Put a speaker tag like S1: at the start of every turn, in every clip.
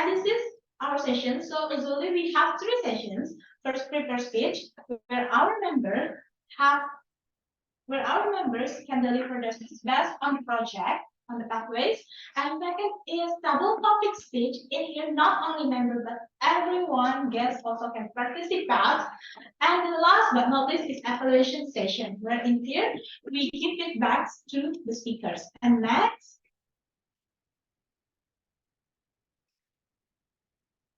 S1: And this is our session. So usually we have 3 sessions. First, prepare speech, where our members can deliver their best on the project, on the pathways. And second is double topic speech. In here, not only members, but everyone, guests also can participate. And the last but not least is evaluation session, where in here, we give feedbacks to the speakers. And next.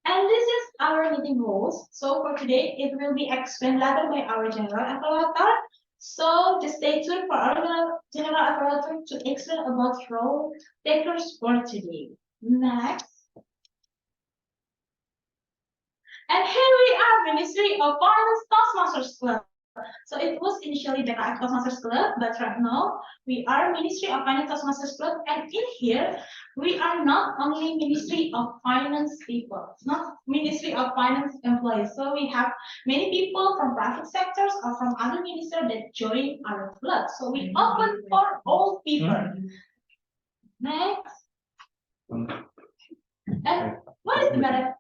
S1: And this is our meeting rules. So for today, it will be explained later by our general evaluator. So just stay tuned for our general evaluator to explain about role takers for today. Next. And here we are, Ministry of Finance Toastmasters Club. So it was initially the Toastmasters Club, but right now we are Ministry of Finance Toastmasters Club, and in here we are not only Ministry of Finance people, not Ministry of Finance employees. So we have many people from private sectors or from other ministers that join our club. So we open for all people. Next. And what is the benefit?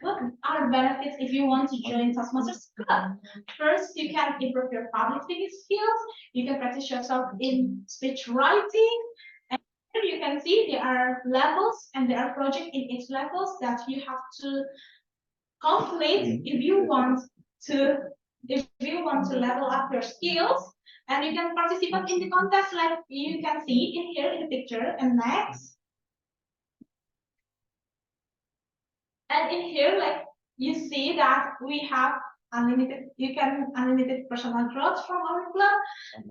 S1: What are the benefits if you want to join Toastmasters Club? First, you can improve your public speaking skills. You can practice yourself in speech writing. And here you can see there are levels and there are projects in each levels that you have to complete if you want to level up your skills. And you can participate in the contest like you can see in here in the picture. And next. And in here, like you see that we have unlimited personal growth from our club.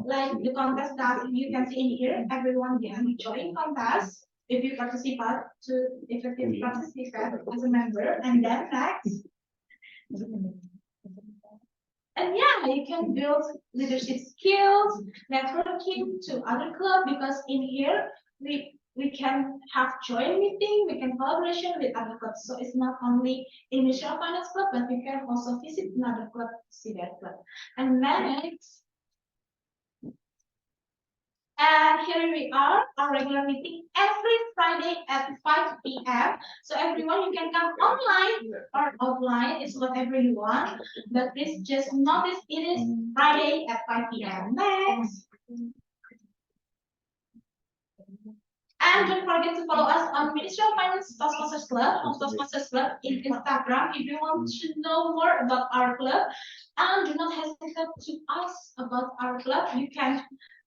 S1: Like the contest that you can see in here, everyone can join contest if you participate as a member. And then next. And yeah, you can build leadership skills, networking to other clubs, because in here we can have joint meeting, we can collaboration with other clubs. So it's not only in Ministry of Finance Club, but you can also visit another club to see that club. And next. And here we are, our regular meeting every Friday at 5 p.m. So everyone, you can come online or offline, it's whatever you want. But please just notice it is Friday at 5 p.m. Next. And don't forget to follow us on Ministry of Finance Toastmasters Club, on Toastmasters Club in Instagram if you want to know more about our club. And do not hesitate to ask about our club. You can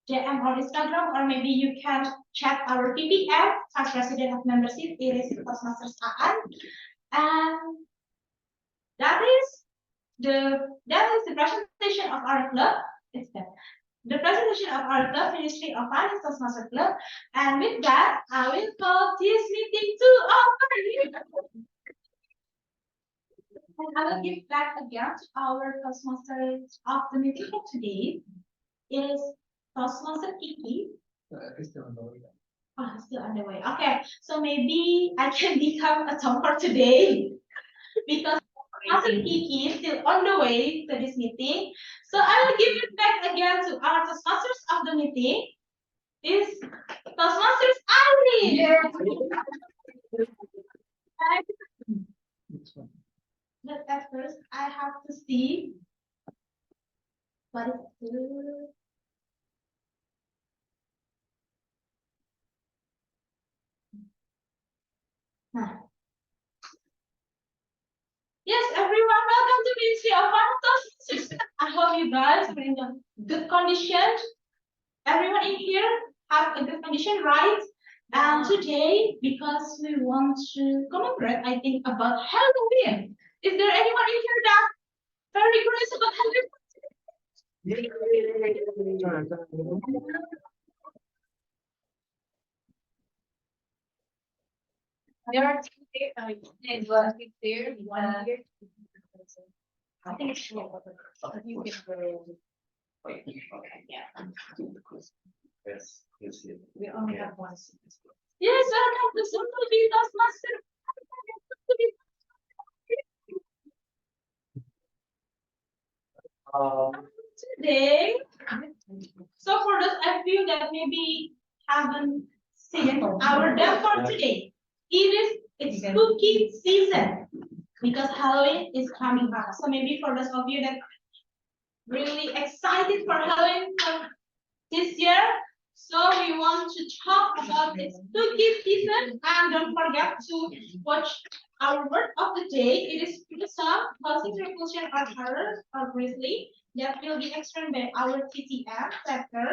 S1: DM on Instagram, or maybe you can chat our PPM, Vice President of Membership, Iris Toastmasters AAN. And that is the presentation of our club. It's that. The presentation of our club, Ministry of Finance Toastmasters Club. And with that, I will call this meeting to over. And I will give back again to our Toastmasters of the meeting for today. It is Toastmaster Kiki.
S2: It's still on the way.
S1: Oh, it's still underway. Okay, so maybe I can become a talk for today because Toastmaster Kiki is still on the way to this meeting. So I will give it back again to our Toastmasters of the meeting. Is Toastmasters Irene.
S2: Yeah.
S1: But at first, I have to see what is good. Yes, everyone, welcome to Ministry of Finance. I hope you guys are in a good condition. Everyone in here have a good condition, right? And today, because we want to commemorate, I think, about Halloween. Is there anyone in here that very curious about Halloween?
S3: There are two there. There, one here. I think it's short. You can go. Yeah.
S2: Yes, yes, yes.
S3: We only have one.
S1: Yes, welcome to Simple Be Toastmaster. Today, so for those of you that maybe haven't seen our demo for today, it is it's spooky season because Halloween is coming up. So maybe for those of you that really excited for Halloween for this year, so we want to talk about the spooky season, and don't forget to watch our word of the day. It is Prusa, Positive Repulsion or Horror or Grizzly, that will be explained by our TTM sector.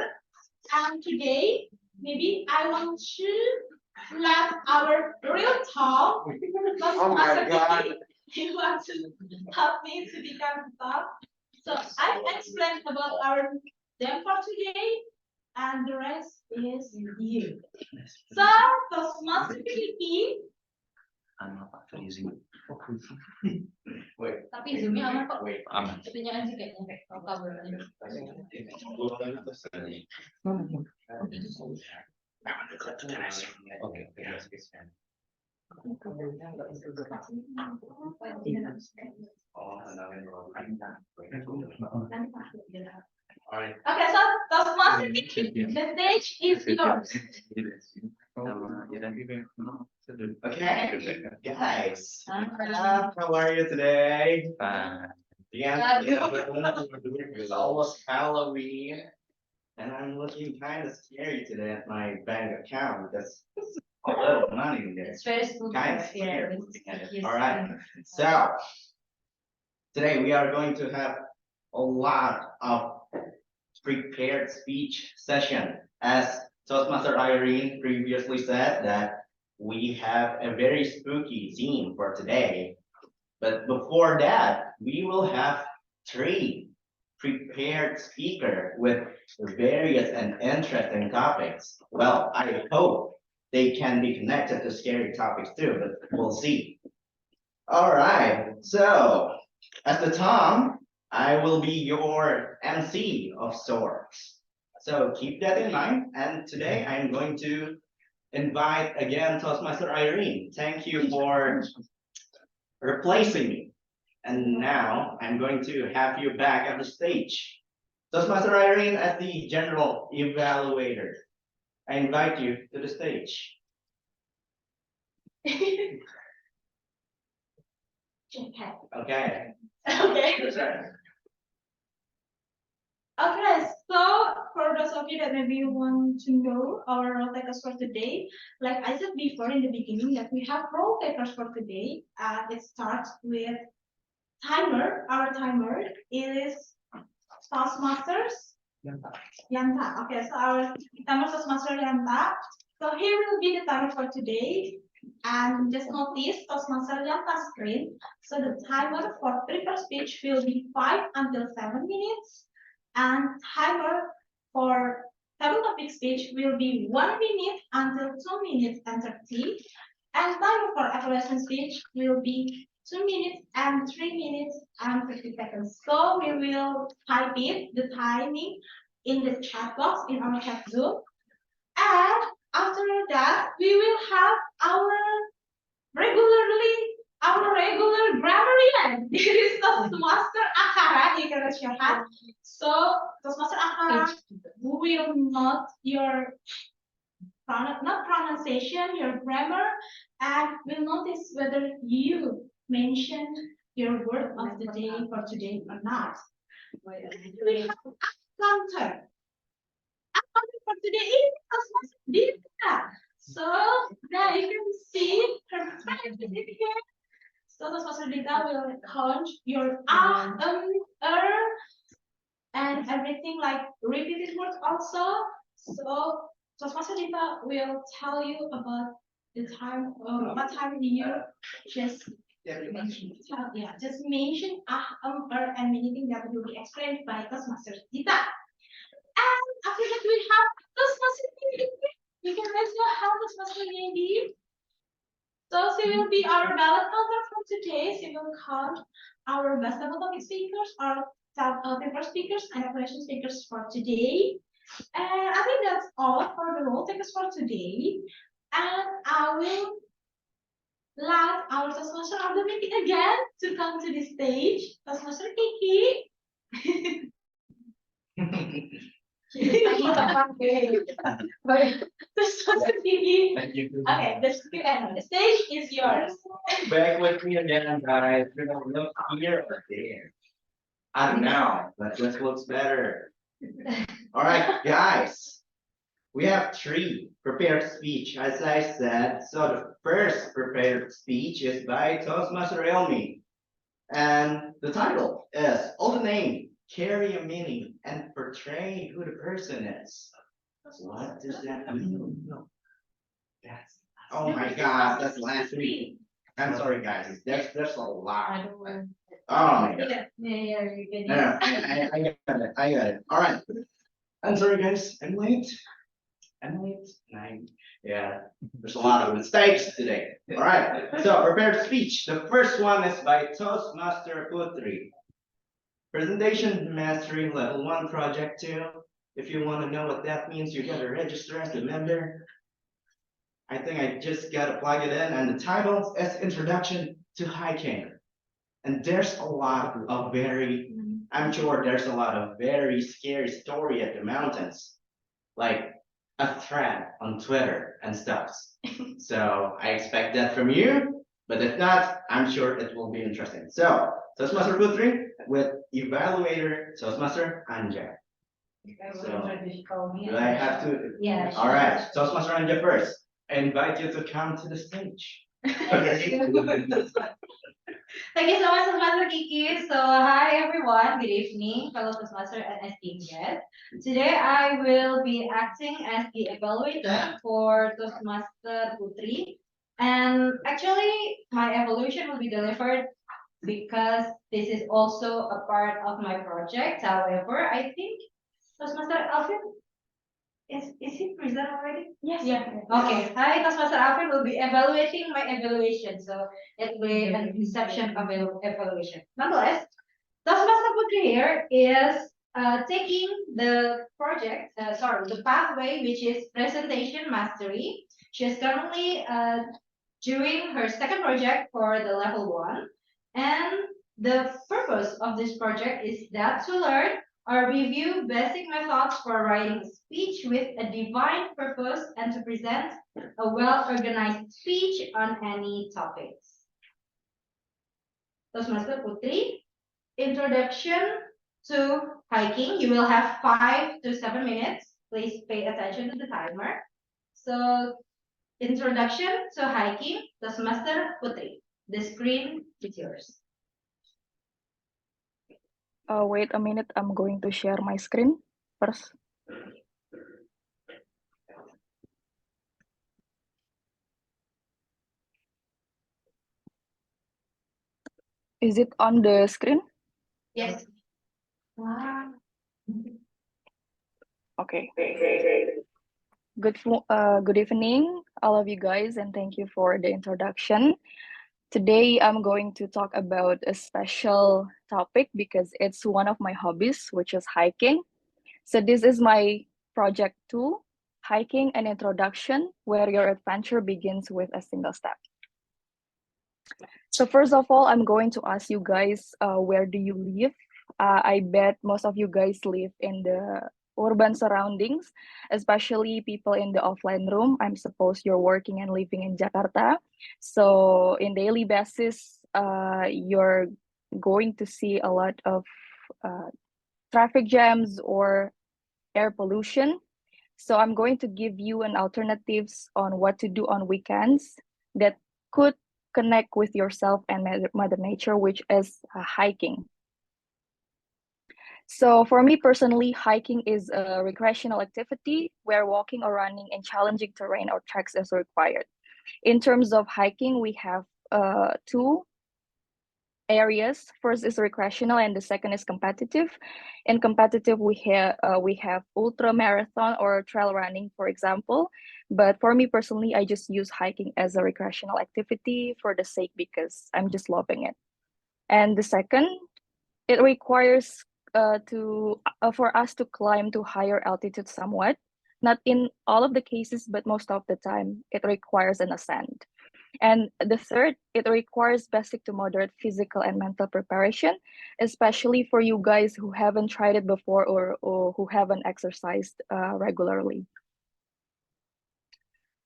S1: And today, maybe I want to let our real talk.
S2: Oh my God.
S1: You want to help me to become top. So I explained about our them for today, and the rest is you. So Toastmasters
S2: I'm not actually using it. Wait.
S3: Tapi zoomnya aman kok.
S2: Wait. Aman.
S3: Itunya aja kayaknya kalau kabelnya.
S2: Okay. Alright.
S1: Okay, so Toastmasters, the stage is yours.
S4: Okay, guys. How are you today? Yeah, it's almost Halloween, and I'm looking kind of scary today at my bank account because a little money in there.
S3: It's very spooky.
S4: Kind of
S3: Yeah,
S4: scary.
S3: yes.
S4: All right. So today we are going to have a lot of prepared speech session. As Toastmaster Irene previously said that we have a very spooky theme for today. But before that, we will have 3 prepared speakers with various and interesting topics. Well, I hope they can be connected to scary topics too, but we'll see. All right, so at the Tom, I will be your MC of sorts. So keep that in mind. And today I'm going to invite again Toastmaster Irene. Thank you for replacing me. And now I'm going to have you back at the stage. Toastmaster Irene as the general evaluator. I invite you to the stage.
S1: Okay.
S4: Okay.
S1: Okay. Okay, so for those of you that maybe you want to know our role takers for today, like I said before in the beginning that we have role takers for today. It starts with timer. Our timer is Toastmasters Yanta. Okay, so our timer Toastmaster Yanta. So here will be the timer for today. And just notice Toastmaster Yanta screen. So the timer for prepared speech will be 5 until 7 minutes. And timer for table topic speech will be 1 minute until 2 minutes and 30. And timer for evaluation speech will be 2 minutes and 3 minutes and 50 seconds. So we will type it, the timing, in the chat box in our chat Zoom. And after that, we will have our regular grammarian. This is Toastmaster Akara. You can raise your hand. So Toastmaster Akara will not your not pronunciation, your grammar, and will notice whether you mentioned your word of the day for today or not. We have a counter. For today is Toastmaster Dita. So now you can see her friend is here. So Toastmaster Dita will count your and everything like repeated words also. So Toastmaster Dita will tell you about the time, what time you just mention. Just mention and anything that will be explained by Toastmaster Dita. And after that, we have Toastmaster Nindi. You can raise your hand, Toastmaster Nindi. So she will be our ballot counter from today. She will count our best level topic speakers, our paper speakers, and evaluation speakers for today. And I think that's all for the role takers for today. And I will let our Toastmaster of the meeting again to come to the stage. Toastmaster Kiki.
S2: Thank you.
S1: Okay, the stage is yours.
S4: Back with me again, guys. We're gonna look here or there. I don't know, but this looks better. All right, guys. We have 3 prepared speech, as I said. So the first prepared speech is by Toastmaster Elmi. And the title is All the Name, Carry a Meaning, and Portray Who the Person is. What does that mean? That's, oh my God, that's last week. I'm sorry, guys. There's a lot. Oh my God. No, I got it. I got it. All right. I'm sorry, guys. I'm late. Yeah, there's a lot of mistakes today. All right. So prepared speech. The first one is by Toastmaster Putri. Presentation Mastery Level 1 Project 2. If you want to know what that means, you gotta register as a member. I think I just gotta plug it in, and the title is Introduction to Hiking. And there's a lot of I'm sure there's a lot of very scary story at the mountains, like a thread on Twitter and stuff. So I expect that from you, but if not, I'm sure it will be interesting. So Toastmaster Putri with evaluator Toastmaster Anja. So do I have to?
S1: Yeah.
S4: All right, Toastmaster Anja first. I invite you to come to the stage.
S1: Thank you so much, Toastmaster Kiki. So, hi everyone, good evening, fellow Toastmaster and esteemed guests. Today I will be acting as the evaluator for Toastmaster Putri. And actually, my evaluation will be delivered because this is also a part of my project. However, I think Toastmaster Alvin is he present already? Yes. Yeah. Okay. Hi, Toastmaster Alvin will be evaluating my evaluation. So it will be an inception of evaluation. Nonetheless, Toastmaster Putri here is taking the project, the pathway, which is presentation mastery. She is currently doing her second project for the level 1. And the purpose of this project is that to learn or review basic methods for writing a speech with a defined purpose and to present a well-organized speech on any topics. Toastmaster Putri, introduction to hiking. You will have 5 to 7 minutes. Please pay attention to the timer. So, introduction to hiking, Toastmaster Putri. The screen is yours.
S5: Wait a minute, I'm going to share my screen first. Is it on the screen?
S1: Yes. Wow.
S5: Okay. Good evening, all of you guys, and thank you for the introduction. Today, I'm going to talk about a special topic because it's one of my hobbies, which is hiking. So this is my project 2, Hiking an Introduction, where your adventure begins with a single step. So first of all, I'm going to ask you guys, where do you live? I bet most of you guys live in the urban surroundings, especially people in the offline room. I'm suppose you're working and living in Jakarta. So in daily basis, you're going to see a lot of traffic jams or air pollution. So I'm going to give you an alternatives on what to do on weekends that could connect with yourself and Mother Nature, which is hiking. So for me personally, hiking is a recreational activity where walking or running in challenging terrain or treks is required. In terms of hiking, we have 2 areas. First is recreational and the second is competitive. In competitive, we have ultra marathon or trail running, for example. But for me personally, I just use hiking as a recreational activity for the sake because I'm just loving it. And the second, it requires for us to climb to higher altitude somewhat. Not in all of the cases, but most of the time, it requires an ascent. And the third, it requires basic to moderate physical and mental preparation, especially for you guys who haven't tried it before or who haven't exercised regularly.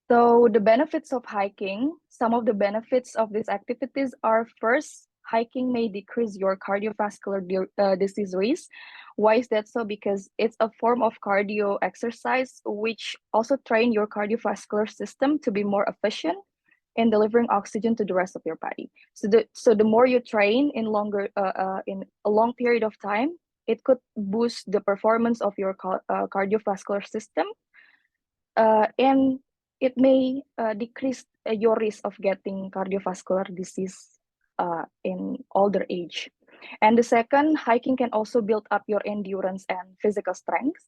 S5: So the benefits of hiking, some of the benefits of these activities are: first, hiking may decrease your cardiovascular disease risk. Why is that so? Because it's a form of cardio exercise, which also train your cardiovascular system to be more efficient in delivering oxygen to the rest of your body. So the more you train in a long period of time, it could boost the performance of your cardiovascular system, and it may decrease your risk of getting cardiovascular disease in older age. And the second, hiking can also build up your endurance and physical strength.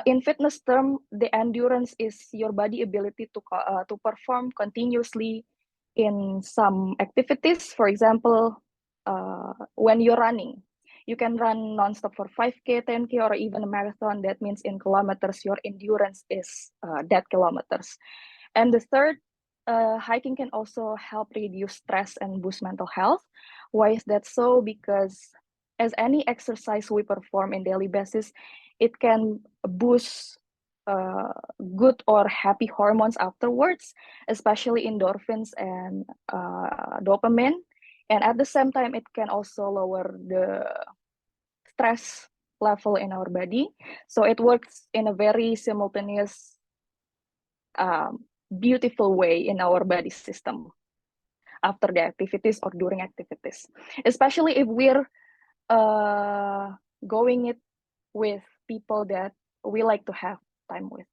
S5: In fitness term, the endurance is your body ability to perform continuously in some activities. For example, when you're running, you can run nonstop for 5K, 10K, or even a marathon. That means in kilometers, your endurance is that kilometers. And the third, hiking can also help reduce stress and boost mental health. Why is that so? Because as any exercise we perform in daily basis, it can boost good or happy hormones afterwards, especially endorphins and dopamine. And at the same time, it can also lower the stress level in our body. So it works in a very simultaneous, beautiful way in our body system after the activities or during activities, especially if we're going it with people that we like to have time with.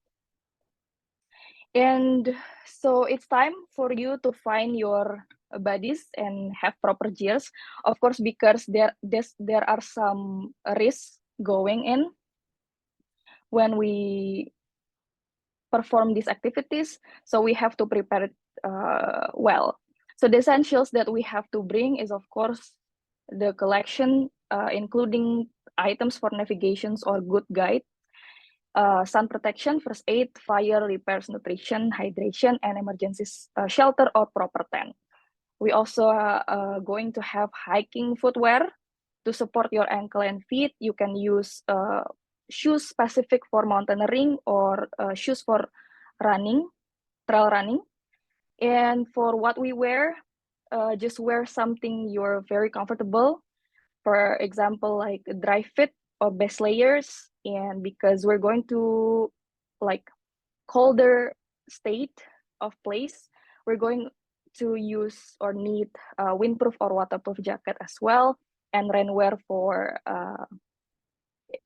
S5: And so it's time for you to find your buddies and have proper gears, of course, because there are some risks going in when we perform these activities, so we have to prepare it well. So the essentials that we have to bring is, of course, the collection, including items for navigations or good guide, sun protection, first aid, fire, repairs, nutrition, hydration, and emergency shelter or proper tent. We also are going to have hiking footwear to support your ankle and feet. You can use shoes specific for mountaineering or shoes for running, trail running. And for what we wear, just wear something you're very comfortable. For example, like dry fit or base layers. And because we're going to like colder state of place, we're going to use or need windproof or waterproof jacket as well, and rainwear for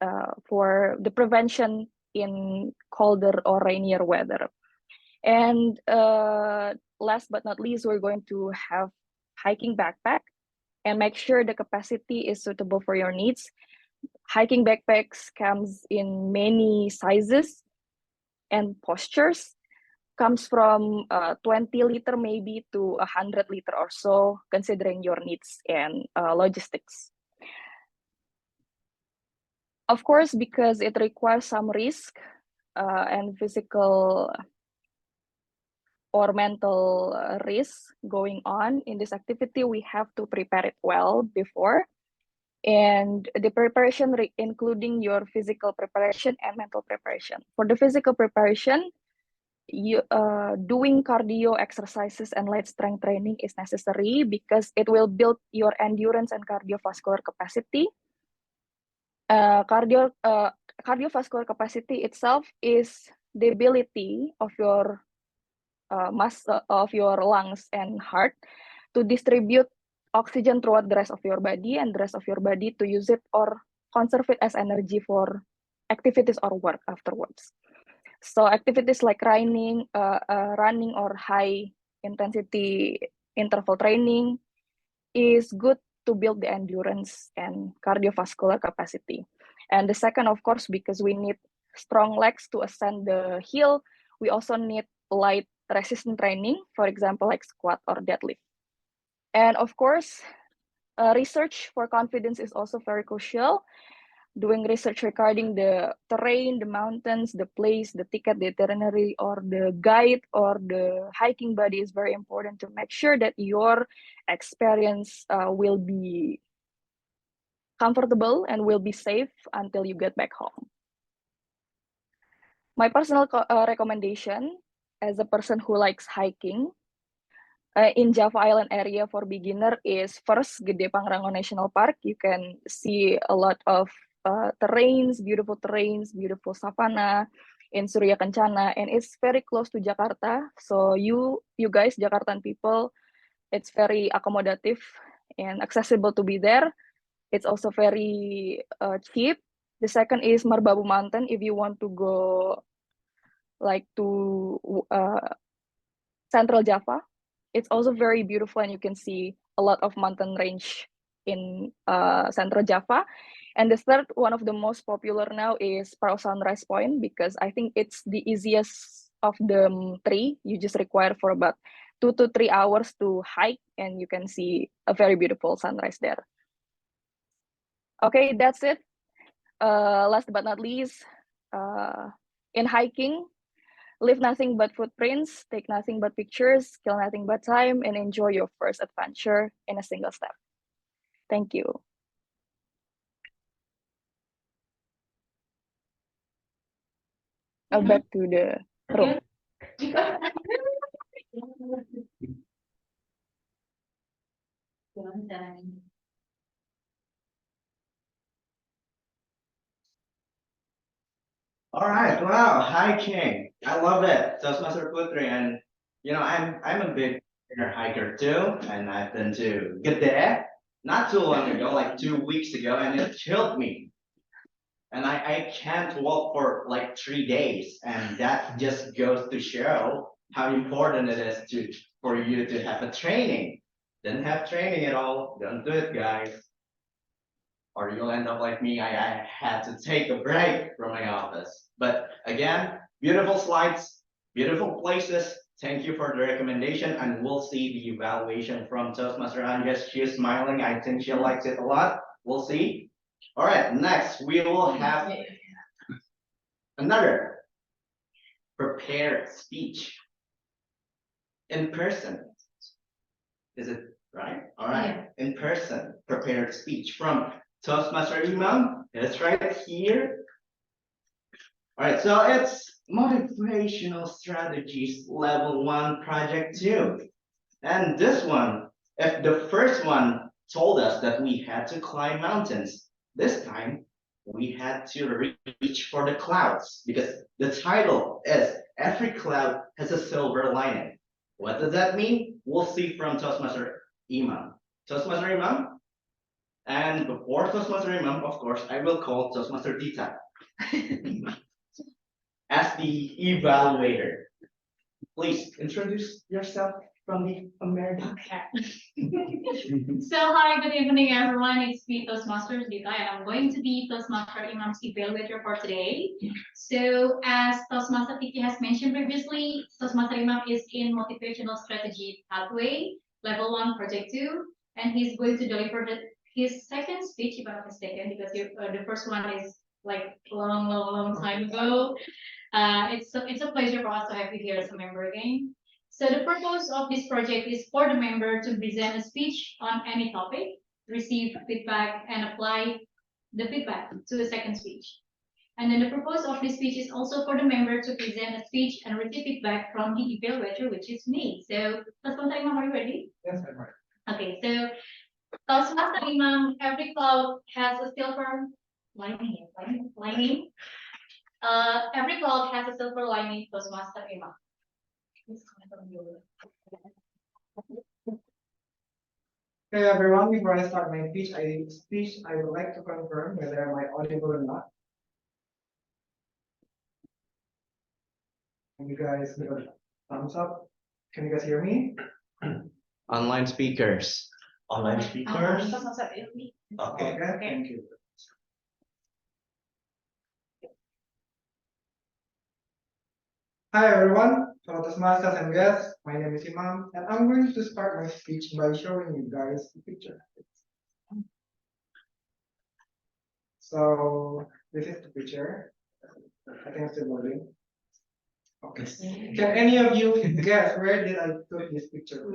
S5: the prevention in colder or rainier weather. And last but not least, we're going to have hiking backpack and make sure the capacity is suitable for your needs. Hiking backpacks comes in many sizes and postures, comes from 20 liter maybe to 100 liter or so, considering your needs and logistics. Of course, because it requires some risk and physical or mental risk going on in this activity, we have to prepare it well before. And the preparation, including your physical preparation and mental preparation. For the physical preparation, doing cardio exercises and light strength training is necessary because it will build your endurance and cardiovascular capacity. Cardiovascular capacity itself is the ability of your of your lungs and heart to distribute oxygen throughout the rest of your body, and the rest of your body to use it or conserve it as energy for activities or work afterwards. So activities like running or high intensity interval training is good to build the endurance and cardiovascular capacity. And the second, of course, because we need strong legs to ascend the hill, we also need light resistance training, for example, like squat or deadlift. And of course, research for confidence is also very crucial doing research regarding the terrain, the mountains, the place, the ticket, the itinerary, or the guide, or the hiking buddy is very important to make sure that your experience will be comfortable and will be safe until you get back home. My personal recommendation as a person who likes hiking in Java Island area for beginner is first Gede Pangrango National Park. You can see a lot of terrains, beautiful savanna in Surya Kencana, and it's very close to Jakarta. So you guys, Jakartan people, it's very accommodative and accessible to be there. It's also very cheap. The second is Merbabu Mountain. If you want to go like to Central Java, it's also very beautiful, and you can see a lot of mountain range in Central Java. And the third, one of the most popular now, is Perahu Sunrise Point, because I think it's the easiest of the three. You just require for about 2 to 3 hours to hike, and you can see a very beautiful sunrise there. Okay, that's it. Last but not least, in hiking, leave nothing but footprints, take nothing but pictures, kill nothing but time, and enjoy your first adventure in a single step. Thank you. Back to the room.
S4: All right, wow, hiking. I love it. Toastmaster Putri, and I'm a big hiker too, and I've been to Gede not too long ago, like 2 weeks ago, and it killed me. And I can't walk for like 3 days, and that just goes to show how important it is for you to have a training. Didn't have training at all. Don't do it, guys. Or you'll end up like me. I had to take a break from my office. But again, beautiful slides, beautiful places. Thank you for the recommendation, and we'll see the evaluation from Toastmaster Anjas. She's smiling. I think she likes it a lot. We'll see. All right, next we will have another prepared speech in person. Is it right? All right, in person prepared speech from Toastmaster Imam. It's right here. All right, so it's motivational strategies level 1 project 2. And this one, if the first one told us that we had to climb mountains, this time we had to reach for the clouds, because the title is Every Cloud Has a Silver Lining. What does that mean? We'll see from Toastmaster Imam. Toastmaster Imam? And before Toastmaster Imam, of course, I will call Toastmaster Dita as the evaluator. Please introduce yourself from the American.
S1: So hi, good evening everyone. It's me, Toastmasters Dita, and I'm going to be Toastmaster Imam's evaluator for today. So as Toastmaster Kiki has mentioned previously, Toastmaster Imam is in motivational strategy pathway, level 1, project 2, and he's going to deliver his second speech, if I'm not mistaken, because the first one is like long time ago. It's a pleasure for us to have you here as a member again. So the purpose of this project is for the member to present a speech on any topic, receive feedback, and apply the feedback to the second speech. And then the purpose of this speech is also for the member to present a speech and receive feedback from the evaluator, which is me. So, Toastmaster Imam, are you ready?
S2: Yes, I'm ready.
S1: Okay, so Toastmaster Imam, every cloud has a silver lining. Every cloud has a silver lining, Toastmaster Imam.
S2: Okay, everyone, before I start my speech, I would like to confirm whether am I audible or not. Can you guys give a thumbs up? Can you guys hear me?
S4: Online speakers. Online speakers.
S2: Okay, thank you. Hi everyone, fellow Toastmasters and guests. My name is Imam, and I'm going to start my speech by showing you guys the picture. So this is the picture. I think it's still loading. Okay. Can any of you guess where did I took this picture?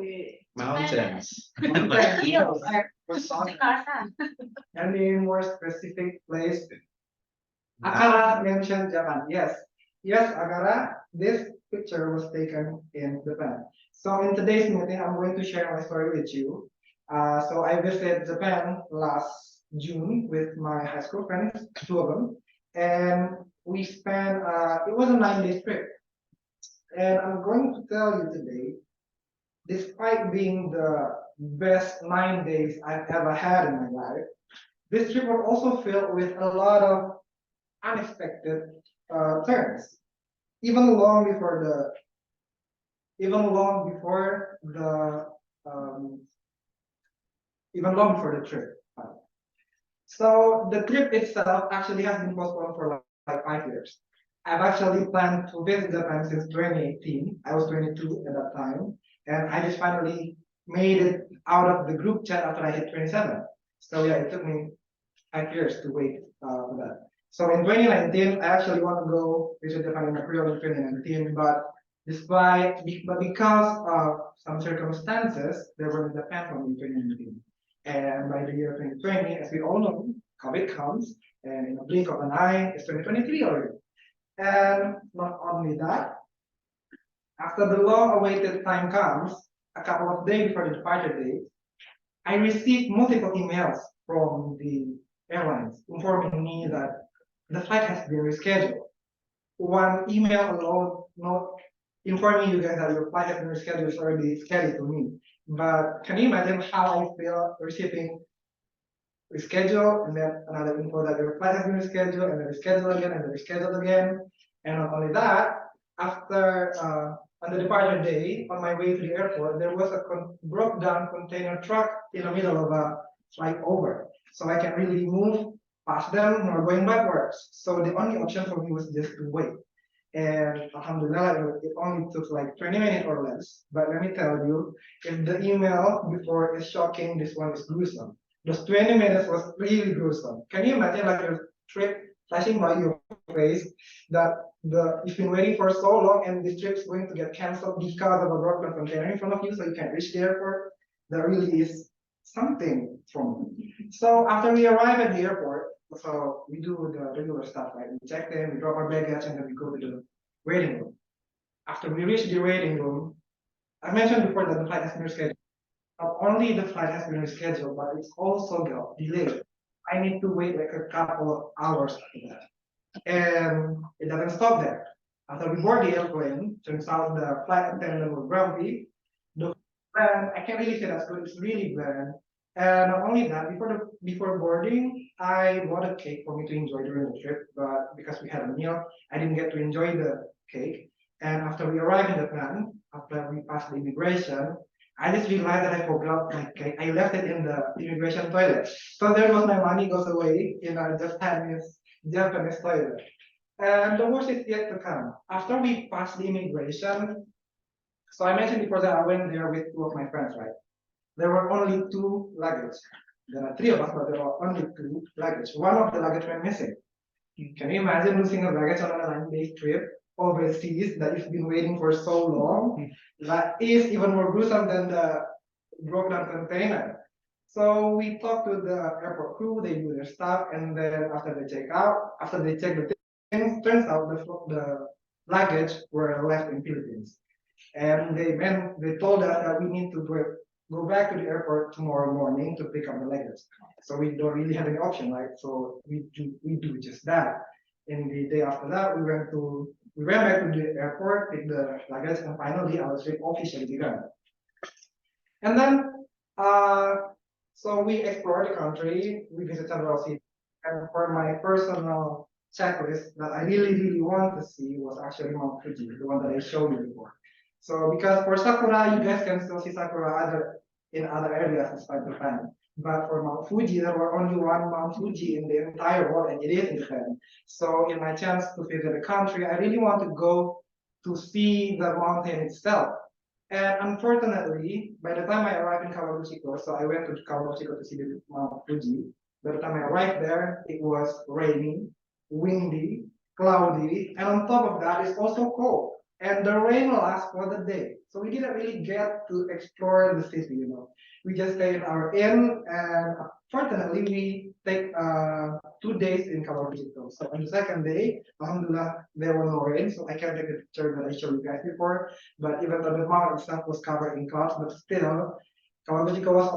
S4: Mountains.
S2: Hills.
S3: Jakarta.
S2: Any more specific place? Akara mentioned Japan. Yes. Yes, Akara, this picture was taken in Japan. So in today's meeting, I'm going to share my story with you. So I visited Japan last June with my high school friends, two of them, and we spent, it was a 9 day trip. And I'm going to tell you today, despite being the best 9 days I've ever had in my life, this trip was also filled with a lot of unexpected turns. Even long before the, even long before the, um, even long before the trip. So the trip itself actually has been postponed for like 5 years. I've actually planned to visit Japan since 2018. I was 22 at that time, and I just finally made it out of the group chat after I hit 27. So yeah, it took me 5 years to wait for that. So in 2019, I actually want to go visit Japan in April in 2019, but because of some circumstances, there were in Japan for me in 2019. And by the year 2020, as we all know, COVID comes, and in a blink of an eye, it's 2023 already. And not only that, after the long-awaited time comes, a couple of days before the departure date, I received multiple emails from the airlines informing me that the flight has been rescheduled. One email alone, not informing you guys that your flight has been rescheduled is already scary to me. But can you imagine how I feel receiving reschedule and then another info that your flight has been rescheduled and then rescheduled again and then rescheduled again. And not only that, after on the departure day, on my way to the airport, there was a broke down container truck in the middle of a flyover. So I can't really move past them nor going backwards. So the only option for me was just to wait. And alhamdulillah, it only took like 20 minutes or less. But let me tell you, if the email before is shocking, this one is gruesome. Those 20 minutes was really gruesome. Can you imagine like your trip flashing by your face that you've been waiting for so long and this trip is going to get canceled because of a broken container in front of you so you can't reach the airport? That really is something for me. So after we arrive at the airport, so we do the regular stuff, right? We check in, we drop our baggage, and then we go to the waiting room. After we reach the waiting room, I mentioned before that the flight has been rescheduled. Not only the flight has been rescheduled, but it's also got delayed. I need to wait like a couple of hours after that. And it doesn't stop there. After we board the airplane, turns out the flight attendant was grumpy. The plan, I can't really say that's good, it's really bland. And not only that, before boarding, I bought a cake for me to enjoy during the trip, but because we had a meal, I didn't get to enjoy the cake. And after we arrived in Japan, after we passed the immigration, I just realized that I forgot my cake. I left it in the immigration toilet. So there was my money goes away in a Japanese toilet. And the worst is yet to come. After we passed the immigration, so I mentioned before that I went there with two of my friends, right? There were only two luggage. There are three of us, but there were only two luggage. One of the luggage went missing. Can you imagine losing a luggage on a 9 day trip overseas that you've been waiting for so long? That is even more gruesome than the broken down container. So we talked to the airport crew, they do their stuff, and then after they check the things, turns out the luggage were left in Philippines. And they told us that we need to go back to the airport tomorrow morning to pick up the luggage. So we don't really have any option, right? So we do just that. And the day after that, we went back to the airport, picked the luggage, and finally our trip officially began. And then so we explored the country, we visited several cities, and for my personal checklist that I really want to see was actually Mount Fuji, the one that I showed you before. So because for Sakura, you guys can still see Sakura in other areas despite Japan. But for Mount Fuji, there were only one Mount Fuji in the entire world, and it is in Japan. So in my chance to visit the country, I really want to go to see the mountain itself. And unfortunately, by the time I arrived in Kawaguchiko, so I went to Kawaguchiko to see the Mount Fuji, By the time I arrived there, it was raining, windy, cloudy, and on top of that, it's also cold. And the rain lasts for the day. So we didn't really get to explore the city, We just stayed in our inn, and fortunately, we take 2 days in Kawaguchiko. So on the second day, alhamdulillah, there was no rain, so I can take the picture that I showed you guys before. But even though the mountain itself was covered in clouds, but still, Kawaguchiko was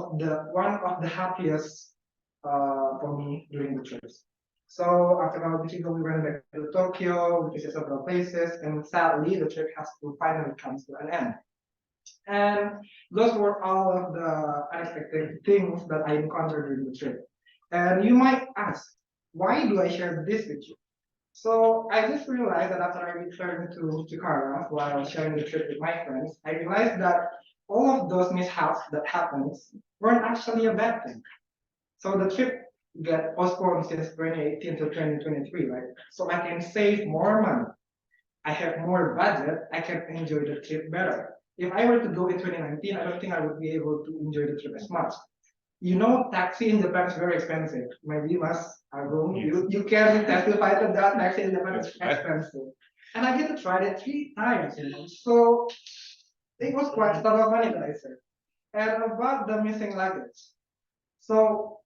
S2: one of the happiest for me during the trips. So after Kawaguchiko, we went back to Tokyo, we visited several places, and sadly, the trip has to finally come to an end. And those were all of the unexpected things that I encountered during the trip. And you might ask, why do I share this with you? So I just realized that after I returned to Jakarta while sharing the trip with my friends, I realized that all of those mishaps that happens weren't actually a bad thing. So the trip got postponed since 2018 to 2023, right? So I can save more money. I have more budget. I can enjoy the trip better. If I were to go in 2019, I don't think I would be able to enjoy the trip as much. Taxi in Japan is very expensive. Maybe you can testify to that. Taxi in Japan is expensive. And I get to try it 3 times, So it was quite a lot of money that I saved. And about the missing luggage. So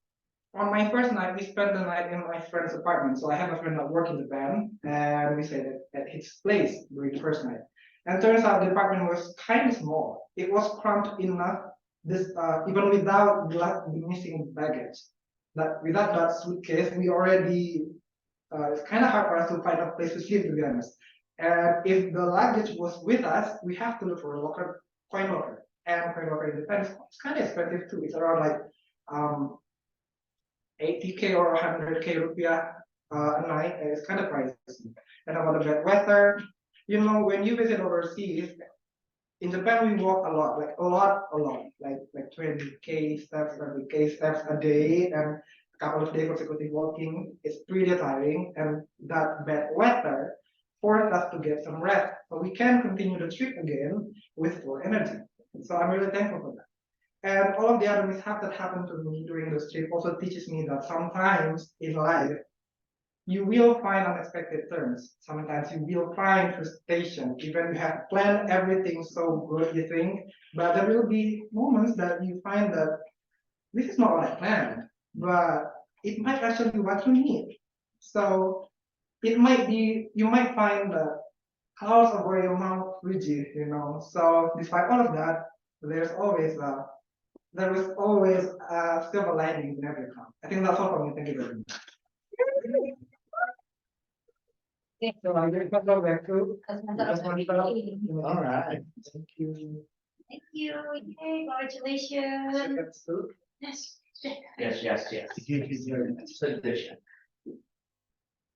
S2: on my first night, we spent the night in my friend's apartment. So I have a friend that works in Japan, and we stayed at his place during the first night. And turns out the apartment was kind of small. It was cramped enough, even without the missing baggage. That without that suitcase, we already it's kind of hard for us to find a place to sleep, to be honest. And if the luggage was with us, we have to look for a locker, coin locker. And coin locker in Japan is kind of expensive too. It's around like 80K or 100K rupiah a night, and it's kind of pricey. And about the bad weather, when you visit overseas, in Japan we walk a lot, like 20K steps, 30K steps a day, and a couple of days consecutive walking. It's pretty tiring, and that bad weather forced us to get some rest, so we can continue the trip again with full energy. So I'm really thankful for that. And all of the other mishaps that happened to me during this trip also teaches me that sometimes in life, you will find unexpected turns. Sometimes you will find frustration, even you have planned everything so good, you think, but there will be moments that you find that this is not what I planned, but it might actually be what you need. So you might find the clouds over your mouth rigid, So despite all of that, there's always silver lining in every cloud. I think that's all for me. Thank you very much. So I will go back to
S4: All right.
S2: Thank you.
S3: Thank you. Yay, congratulations.
S1: Yes.
S4: Yes. Tradition.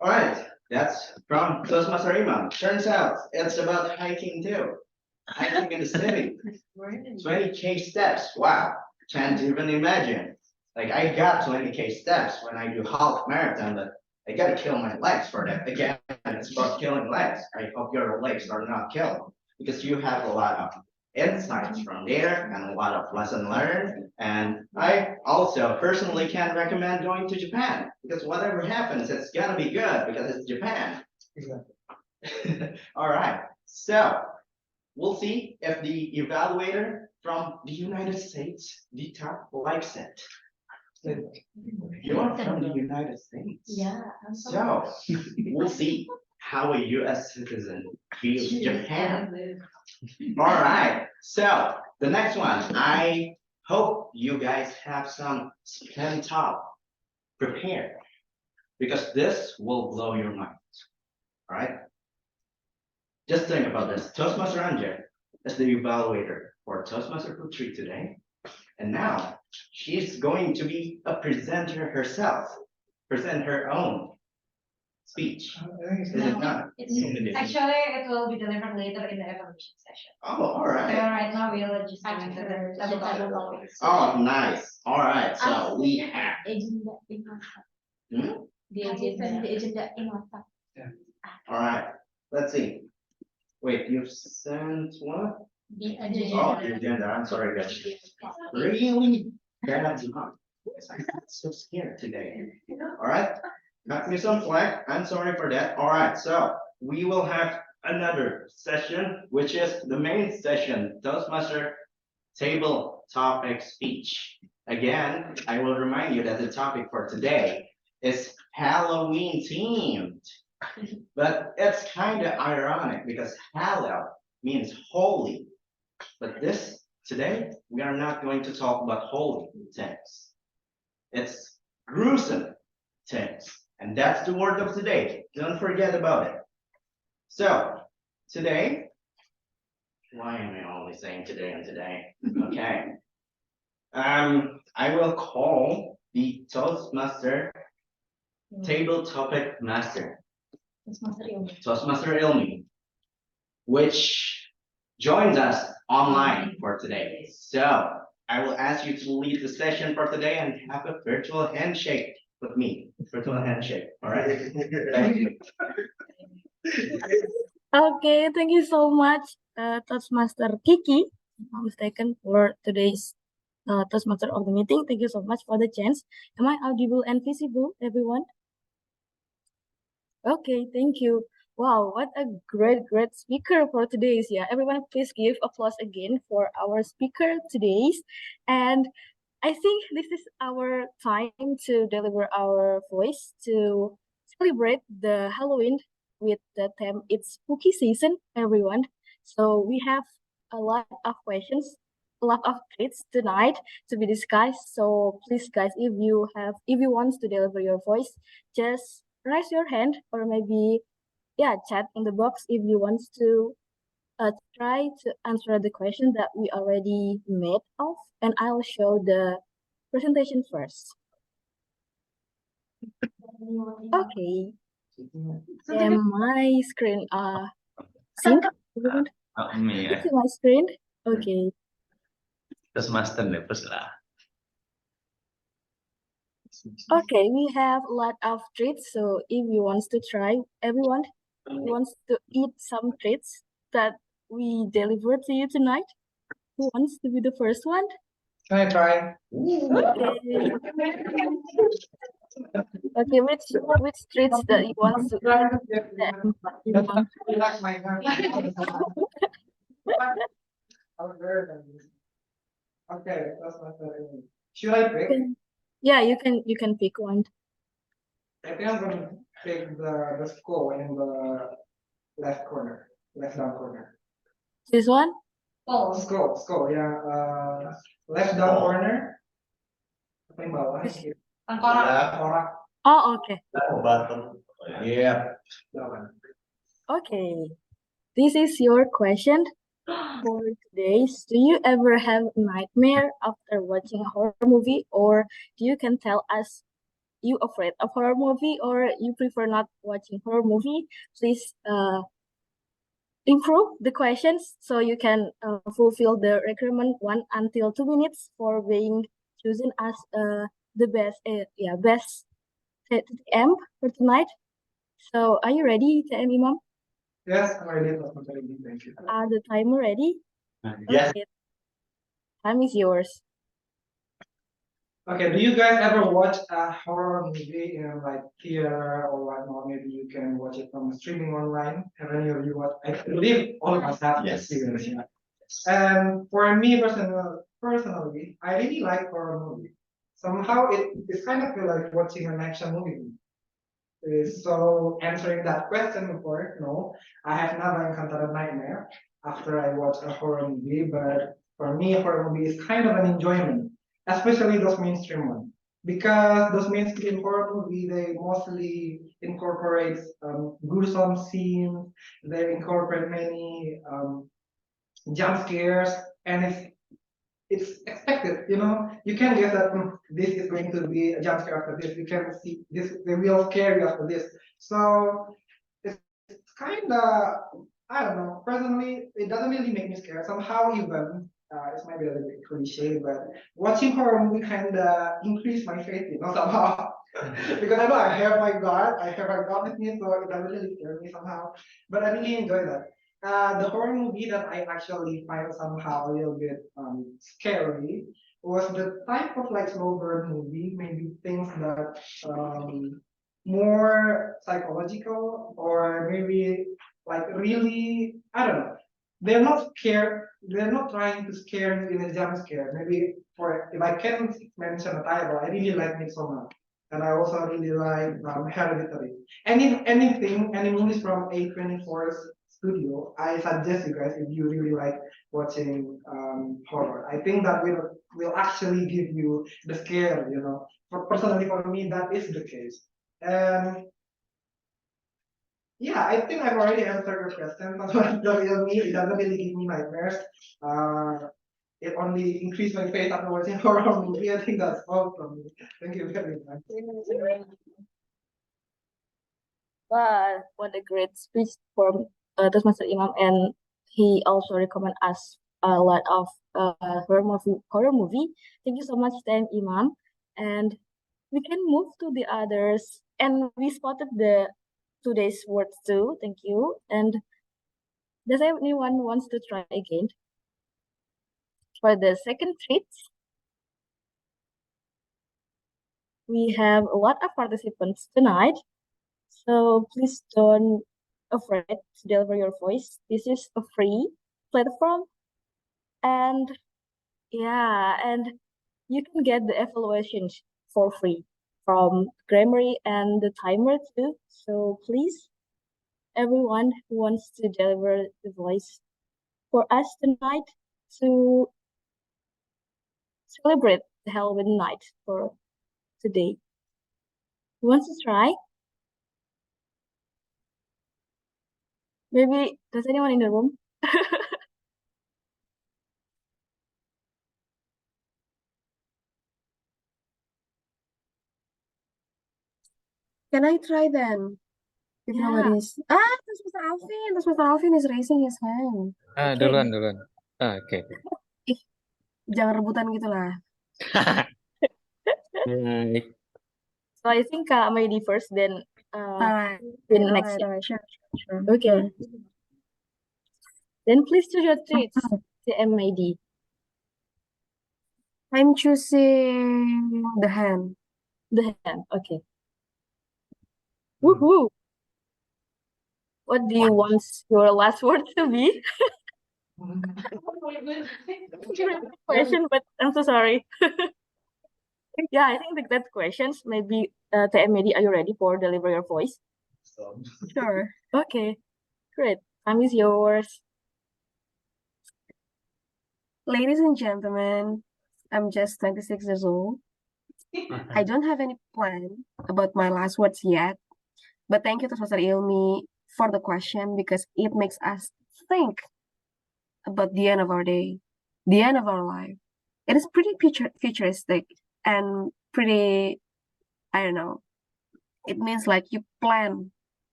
S4: All right, that's from Toastmaster Imam. Turns out it's about hiking too. Hiking in the city. 20K steps. Wow, can't even imagine. Like I got 20K steps when I do half marathon, but I gotta kill my legs for that. Again, it's about killing legs. I hope your legs are not killed because you have a lot of insights from there and a lot of lesson learned. And I also personally can recommend going to Japan because whatever happens, it's gonna be good because it's Japan.
S2: Exactly.
S4: All right, so we'll see if the evaluator from the United States, the top, likes it. You're from the United States.
S3: Yeah.
S4: So we'll see how a US citizen feels Japan. All right. So the next one, I hope you guys have some pen top prepared because this will blow your mind. All right. Just think about this. Toastmaster Anja is the evaluator for Toastmaster Pro 3 today. And now she's going to be a presenter herself, present her own speech. Is it not?
S3: Actually, it will be delivered later in the evaluation session.
S4: Oh, all
S3: So
S4: right.
S3: right now we are just doing the
S4: Oh, nice. All right. So we have.
S3: agenda in WhatsApp.
S4: Hmm?
S3: The agenda in WhatsApp.
S4: All right. Let's see. Wait, you've sent what?
S3: The
S4: Oh, the agenda. I'm sorry, guys. Really bad job. I'm so scared today. All right, cut me some slack. I'm sorry for that. All right, so we will have another session, which is the main session, Toastmaster table topic speech. Again, I will remind you that the topic for today is Halloween themed. But it's kind of ironic because Hallow means holy. But today, we are not going to talk about holy things. It's gruesome things. And that's the word of today. Don't forget about it. So, today, why am I always saying today and today? Okay. I will call the Toastmaster table topic master, Toastmaster Ilmi, which joins us online for today. So I will ask you to lead the session for today and have a virtual handshake with me. Virtual handshake. All right. Thank you.
S6: Okay, thank you so much, Toastmaster Kiki, if I'm not mistaken, for today's Toastmaster of the meeting. Thank you so much for the chance. Am I audible and visible, everyone? Okay, thank you. Wow, what a great speaker for today's. Yeah, everyone, please give applause again for our speaker today's. And I think this is our time to deliver our voice to celebrate the Halloween with the theme It's Spooky Season, everyone. So we have a lot of questions, a lot of treats tonight to be discussed. So please, guys, if you want to deliver your voice, just raise your hand or maybe chat in the box if you want to try to answer the question that we already made of, and I'll show the presentation first. Okay. And my screen sync. Everyone?
S7: Me
S6: You
S7: ya,
S6: see my screen? Okay.
S7: terus master level lah.
S6: Okay, we have a lot of treats. So if you want to try, everyone wants to eat some treats that we deliver to you tonight. Who wants to be the first one?
S2: Can I try?
S6: Okay. Okay, which treats that you want to eat? Everyone.
S2: Okay, that's my third. Should I pick?
S6: Yeah, you can pick one.
S2: I think I'm gonna pick the skull in the left corner, left down corner.
S6: This one?
S1: Oh,
S2: Skull, yeah. Left down corner. Apa yang bawah?
S1: tengkorak.
S2: Korak.
S6: Oh, okay.
S7: Bottom.
S4: Yeah.
S2: That one.
S6: Okay. This is your question for today. Do you ever have a nightmare after watching a horror movie, or you can tell us you afraid of horror movie or you prefer not watching horror movie? Please improve the questions so you can fulfill the requirement 1 until 2 minutes for being chosen as the best TM for tonight. So are you ready, TM Imam?
S2: Yes, I'm ready. Thank you.
S6: Are the timer ready?
S7: Yes.
S6: Okay. Time is yours.
S2: Okay, do you guys ever watch a horror movie in like theater or whatnot? Maybe you can watch it from streaming online. Have any of you watched? I believe all of us have
S7: Yes.
S2: experience. Yeah. And for me personally, I really like horror movies. Somehow it's kind of feel like watching an action movie. So answering that question before, no, I have never encountered a nightmare after I watch a horror movie, but for me, horror movie is kind of an enjoyment, especially those mainstream ones. Because those mainstream horror movie, they mostly incorporate gruesome scenes, they incorporate many jump scares, and it's expected, you can guess that this is going to be a jump scare after this. You can see this, they will scare you after this. So it's kind of, I don't know, personally, it doesn't really make me scared. Somehow even, it might be a little bit cliche, but watching horror movie kind of increase my faith, somehow. Because I know I have my God with me, so it doesn't really scare me somehow. But I really enjoy that. The horror movie that I actually find somehow a little bit scary was the type of like slow burn movie, maybe things that more psychological or maybe like really, I don't know. They're not scared. They're not trying to scare you in a jump scare. Maybe for if I can mention a title, I really like Midsommar, and I also really like Hereditary. Any movies from A24's studio, I suggest you guys if you really like watching horror. I think that will actually give you the scare. You know, personally for me, that is the case. And yeah, I think I've already answered your question. But the real me, it doesn't really give me nightmares. It only increased my faith after watching horror movie. I think that's all from me. Thank you very much.
S6: Wow, what a great speech from Toastmaster Imam, and he also recommend us a lot of horror movie. Horror movie. Thank you so much, then Imam, and we can move to the others. And we spotted the today's words too. Thank you. And does anyone wants to try again for the second treat? We have a lot of participants tonight, so please don't afraid to deliver your voice. This is a free platform, and yeah, and you can get the evaluations for free from Grammarly and the timer too. So please, everyone who wants to deliver the voice for us tonight to celebrate the Halloween night for today. Who wants to try? Maybe does anyone in the room?
S3: Can I try then? If
S6: Yeah.
S3: nobody's that's Mr. Alvin. That's Mr. Alvin is raising his hand.
S7: Ah,
S6: Okay.
S7: duluan. Ah, oke.
S3: Jangan rebutan gitu lah.
S7: Baik.
S6: So I think maybe first, then
S3: Alright.
S6: then next.
S3: Alright, sure.
S6: Okay. Then please choose your treats. TMID.
S3: I'm choosing the hand.
S6: The hand. Okay. Woohoo! What do you want your last word to be? Question, but I'm so sorry. Yeah, I think that questions. Maybe TMID, are you ready for deliver your voice?
S3: Sure.
S6: Okay, great. Time is yours.
S3: Ladies and gentlemen, I'm just 26 years old. I don't have any plan about my last words yet, but thank you to Mr. Ilmi for the question because it makes us think about the end of our day, the end of our life. It is pretty futuristic and pretty, I don't know, it means like you plan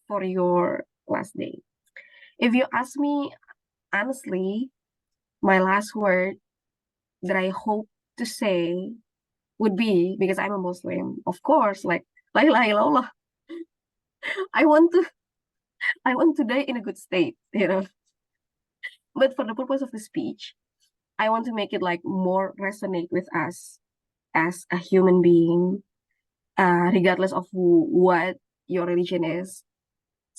S3: for your last day. If you ask me honestly, my last word that I hope to say would be, because I'm a Muslim, of course, like la ilaha illallah. I want to I want to die in a good state, you know. But for the purpose of the speech, I want to make it like more resonate with us as a human being, regardless of what your religion is.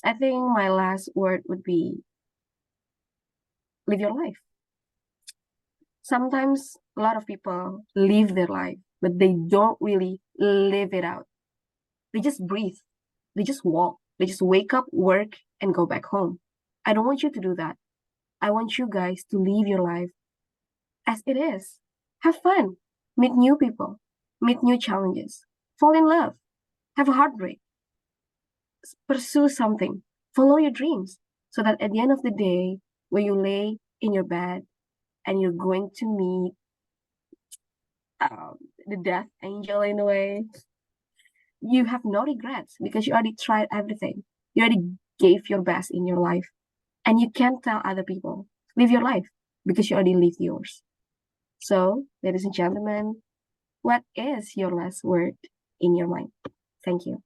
S3: I think my last word would be live your life. Sometimes a lot of people live their life, but they don't really live it out. They just breathe, they just walk, they just wake up, work, and go back home. I don't want you to do that. I want you guys to live your life as it is. Have fun, meet new people, meet new challenges, fall in love, have a heartbreak, pursue something, follow your dreams, so that at the end of the day, when you lay in your bed and you're going to meet the death angel in a way, you have no regrets because you already tried everything. You already gave your best in your life. And you can't tell other people, live your life because you already lived yours. So, ladies and gentlemen, what is your last word in your mind? Thank you.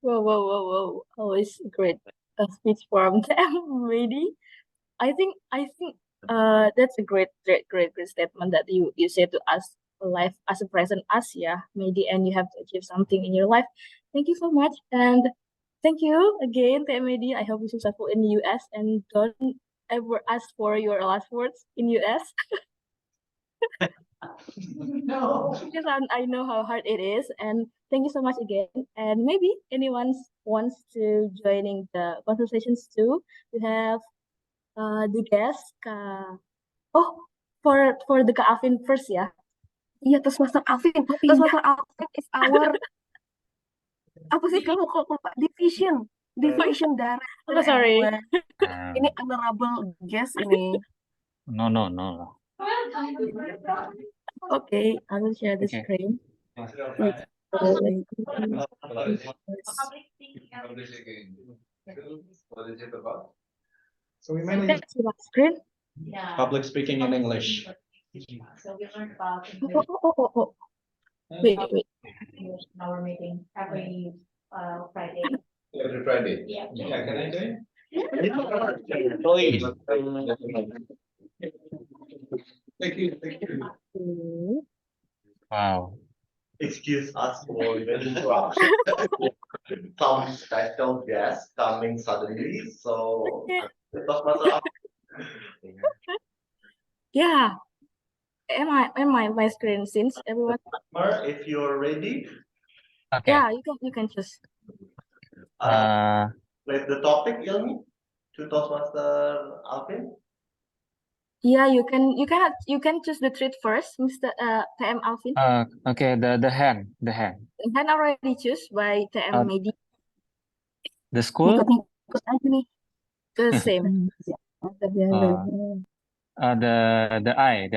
S6: Whoa. Always great speech from them, lady. I think That's a great statement that you say to us, life as a present us, yeah. Maybe and you have to achieve something in your life. Thank you so much, and thank you again, TMAD. I hope you're successful in the US and don't ever ask for your last words in US.
S1: No.
S6: Because I know how hard it is, and thank you so much again. And maybe anyone wants to joining the conversations too. We have the guest, oh, for the Kak Alvin first ya.
S3: Iya, Toastmaster Alvin. Toastmaster Alvin is our apa sih kamu kok lupa division director
S6: sorry.
S3: anyway. Ini honorable guest ini.
S7: No, no, no.
S6: Okay, I will share the
S7: Okay.
S6: screen. Wait.
S2: So we managed
S6: Okay, see my screen.
S1: Yeah.
S4: Public speaking in English.
S1: So we learned about
S6: Oh. Wait.
S1: our meeting every Friday.
S4: Every Friday.
S1: Yeah.
S4: Can I join? Thank you.
S6: Okay.
S7: Wow.
S4: Excuse us for the interruption. Some special guests coming suddenly, so
S6: Yeah. Am my screen since everyone?
S4: if you're ready,
S7: Okay.
S6: Yeah, you can choose.
S4: with the topic, Ilmi, to Toastmaster Alvin.
S6: Yeah, you can choose the treat first, Mr. TM Alvin.
S7: Okay. The hand.
S6: And already choose by TM Medi.
S7: The school.
S3: Ikut aja nih.
S6: The same.
S7: The eye.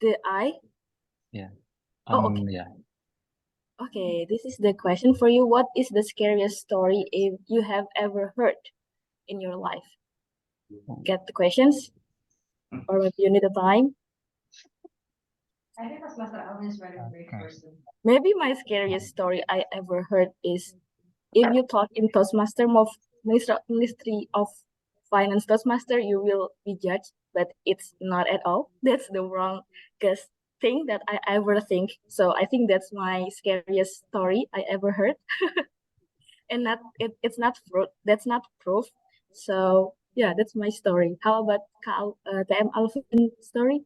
S6: The I.
S7: Yeah.
S6: Oh, okay.
S7: Yeah.
S6: Okay, this is the question for you. What is the scariest story if you have ever heard in your life? Get the questions? Or maybe you need a time?
S1: I think that's Master Alvin is very great person.
S6: Maybe my scariest story I ever heard is if you talk in Toastmaster MoF Ministry of Finance Toastmaster, you will be judged, but it's not at all. That's the wrongest thing that I ever think. So I think that's my scariest story I ever heard. And it's not proof. That's not proof. So yeah, that's my story. How about TM Alvin story?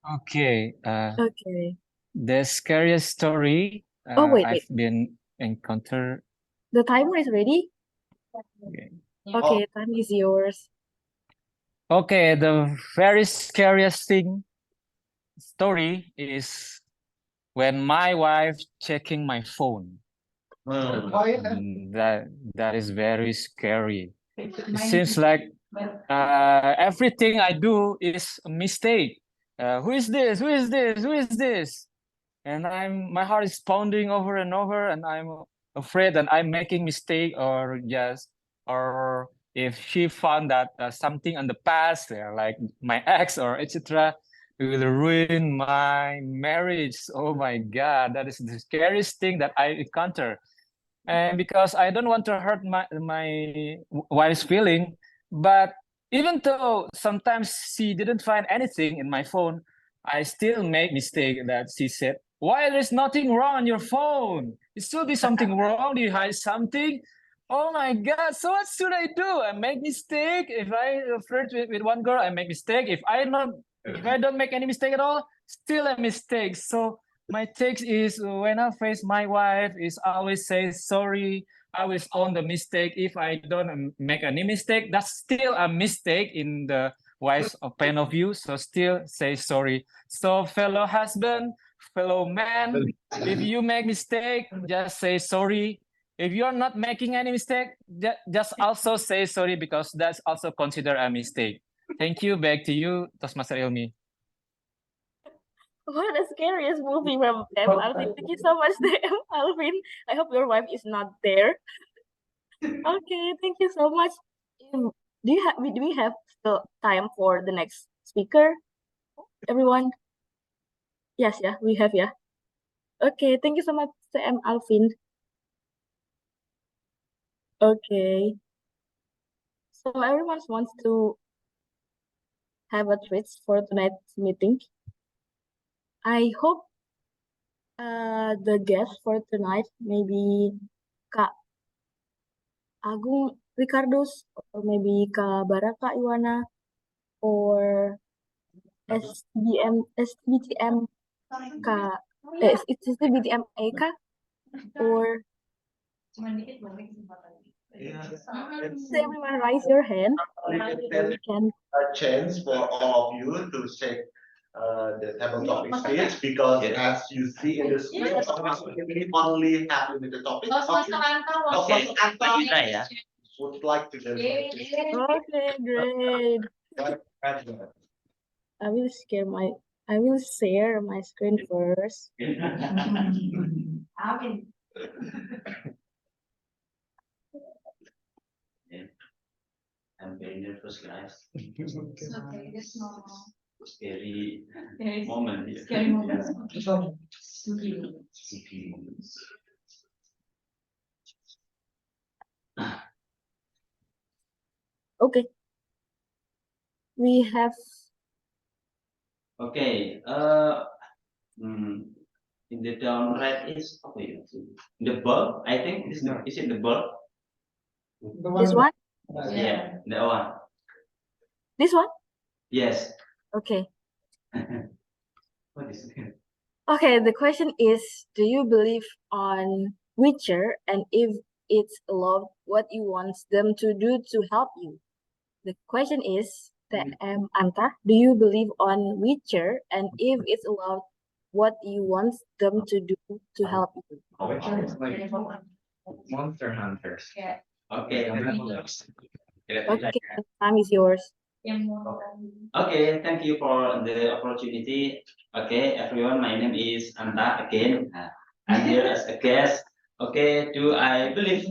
S7: Okay.
S6: Okay.
S7: The scariest story
S6: Oh, wait.
S7: I've been encountered.
S6: The timer is ready.
S7: Okay.
S6: Okay, time is yours.
S7: Okay, the very scariest story is when my wife checking my phone.
S2: Oh, yeah.
S7: That is very scary. It seems like everything I do is a mistake. Who is this? Who is this? Who is this? And my heart is pounding over and over, and I'm afraid that I'm making mistake, or if she found that something in the past, like my ex or etc., it will ruin my marriage. Oh my God, that is the scariest thing that I encounter. And because I don't want to hurt my wife's feeling, but even though sometimes she didn't find anything in my phone, I still make mistake that she said, "Why there's nothing wrong on your phone? It should be something wrong. Do you hide something?" Oh my God! So what should I do? I make mistake. If I flirt with one girl, I make mistake. If I don't make any mistake at all, still a mistake. So my take is when I face my wife is always say sorry. I always own the mistake. If I don't make any mistake, that's still a mistake in the wife's point of view. So still say sorry. So fellow husband, fellow man, if you make mistake, just say sorry. If you're not making any mistake, just also say sorry, because that's also considered a mistake. Thank you. Back to you, Toastmaster Ilmi.
S6: What a scariest movie from TM Alvin. Thank you so much, TM Alvin. I hope your wife is not there. Okay, thank you so much. Do we have still time for the next speaker? Everyone? Yes, yeah, we have, yeah. Okay, thank you so much, TM Alvin. Okay. So everyone wants to have a treat for tonight's meeting. I hope the guest for tonight maybe Kak Agung Ricardos or maybe Kak Baraka Iwana or SBTM Kak it's SBTM Eka or so everyone raise your hand so we can
S4: A chance for all of you to check the table topic page because as you see in the screen, we only have limited topic. Okay, would like to do
S6: okay great. I will share my screen first.
S8: I'm very nervous, guys.
S1: It's okay, it's normal.
S8: Scary
S1: Yes.
S8: moment here.
S1: Scary moments.
S8: Spooky moments.
S6: Okay. We have
S8: Okay. In the down right is okay. The bulb. I think is it the bulb?
S6: this one,
S8: Yeah, that one.
S6: this one.
S8: Yes.
S6: Okay.
S8: What is it?
S6: Okay, the question is, do you believe on Witcher, and if it's allowed, what you want them to do to help you? The question is, Anta, do you believe on Witcher, and if it's allowed, what you want them to do to help you?
S8: Witcher is like Monster Hunters.
S1: Yeah.
S8: Okay.
S6: Okay, time is yours.
S8: Okay, thank you for the opportunity. Okay, everyone, my name is Anta again. I'm here as a guest. Okay, do I believe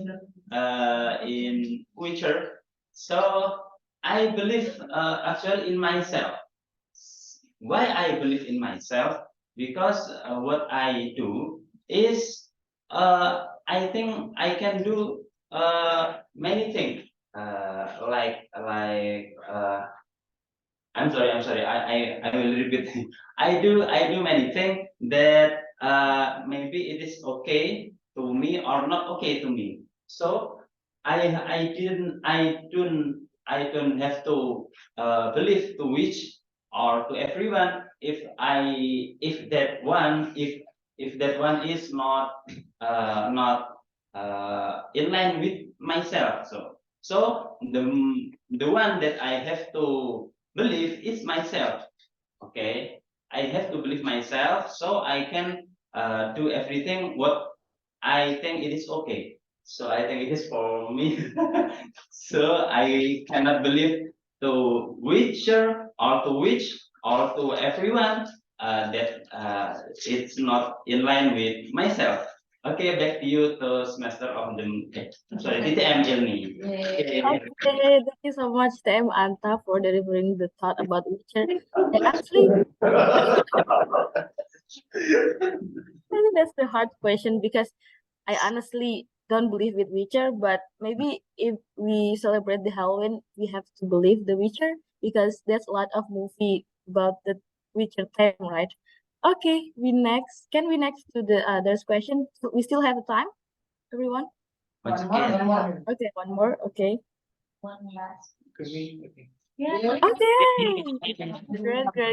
S8: in Witcher? So I believe actually in myself. Why I believe in myself? Because what I do is I think I can do many things. I'm sorry. I will repeat. I do many things that maybe it is okay to me or not okay to me. So I don't have to believe to which or to everyone if that one is not in line with myself. So the one that I have to believe is myself. Okay, I have to believe myself so I can do everything what I think it is okay. So I think it is for me. So I cannot believe to Witcher or to which or to everyone that it's not in line with myself. Okay, back to you, to semester of the sorry, TTM Ilmi.
S6: Okay, thank you so much, TM Anta, for delivering the thought about Witcher. And actually, I think that's the hard question because I honestly don't believe with Witcher, but maybe if we celebrate the Halloween, we have to believe the Witcher because there's a lot of movie about the Witcher theme, right? Okay, can we next to the others question? So we still have time, everyone?
S8: Once again,
S6: Okay, one more. Okay.
S1: One last.
S6: Okay.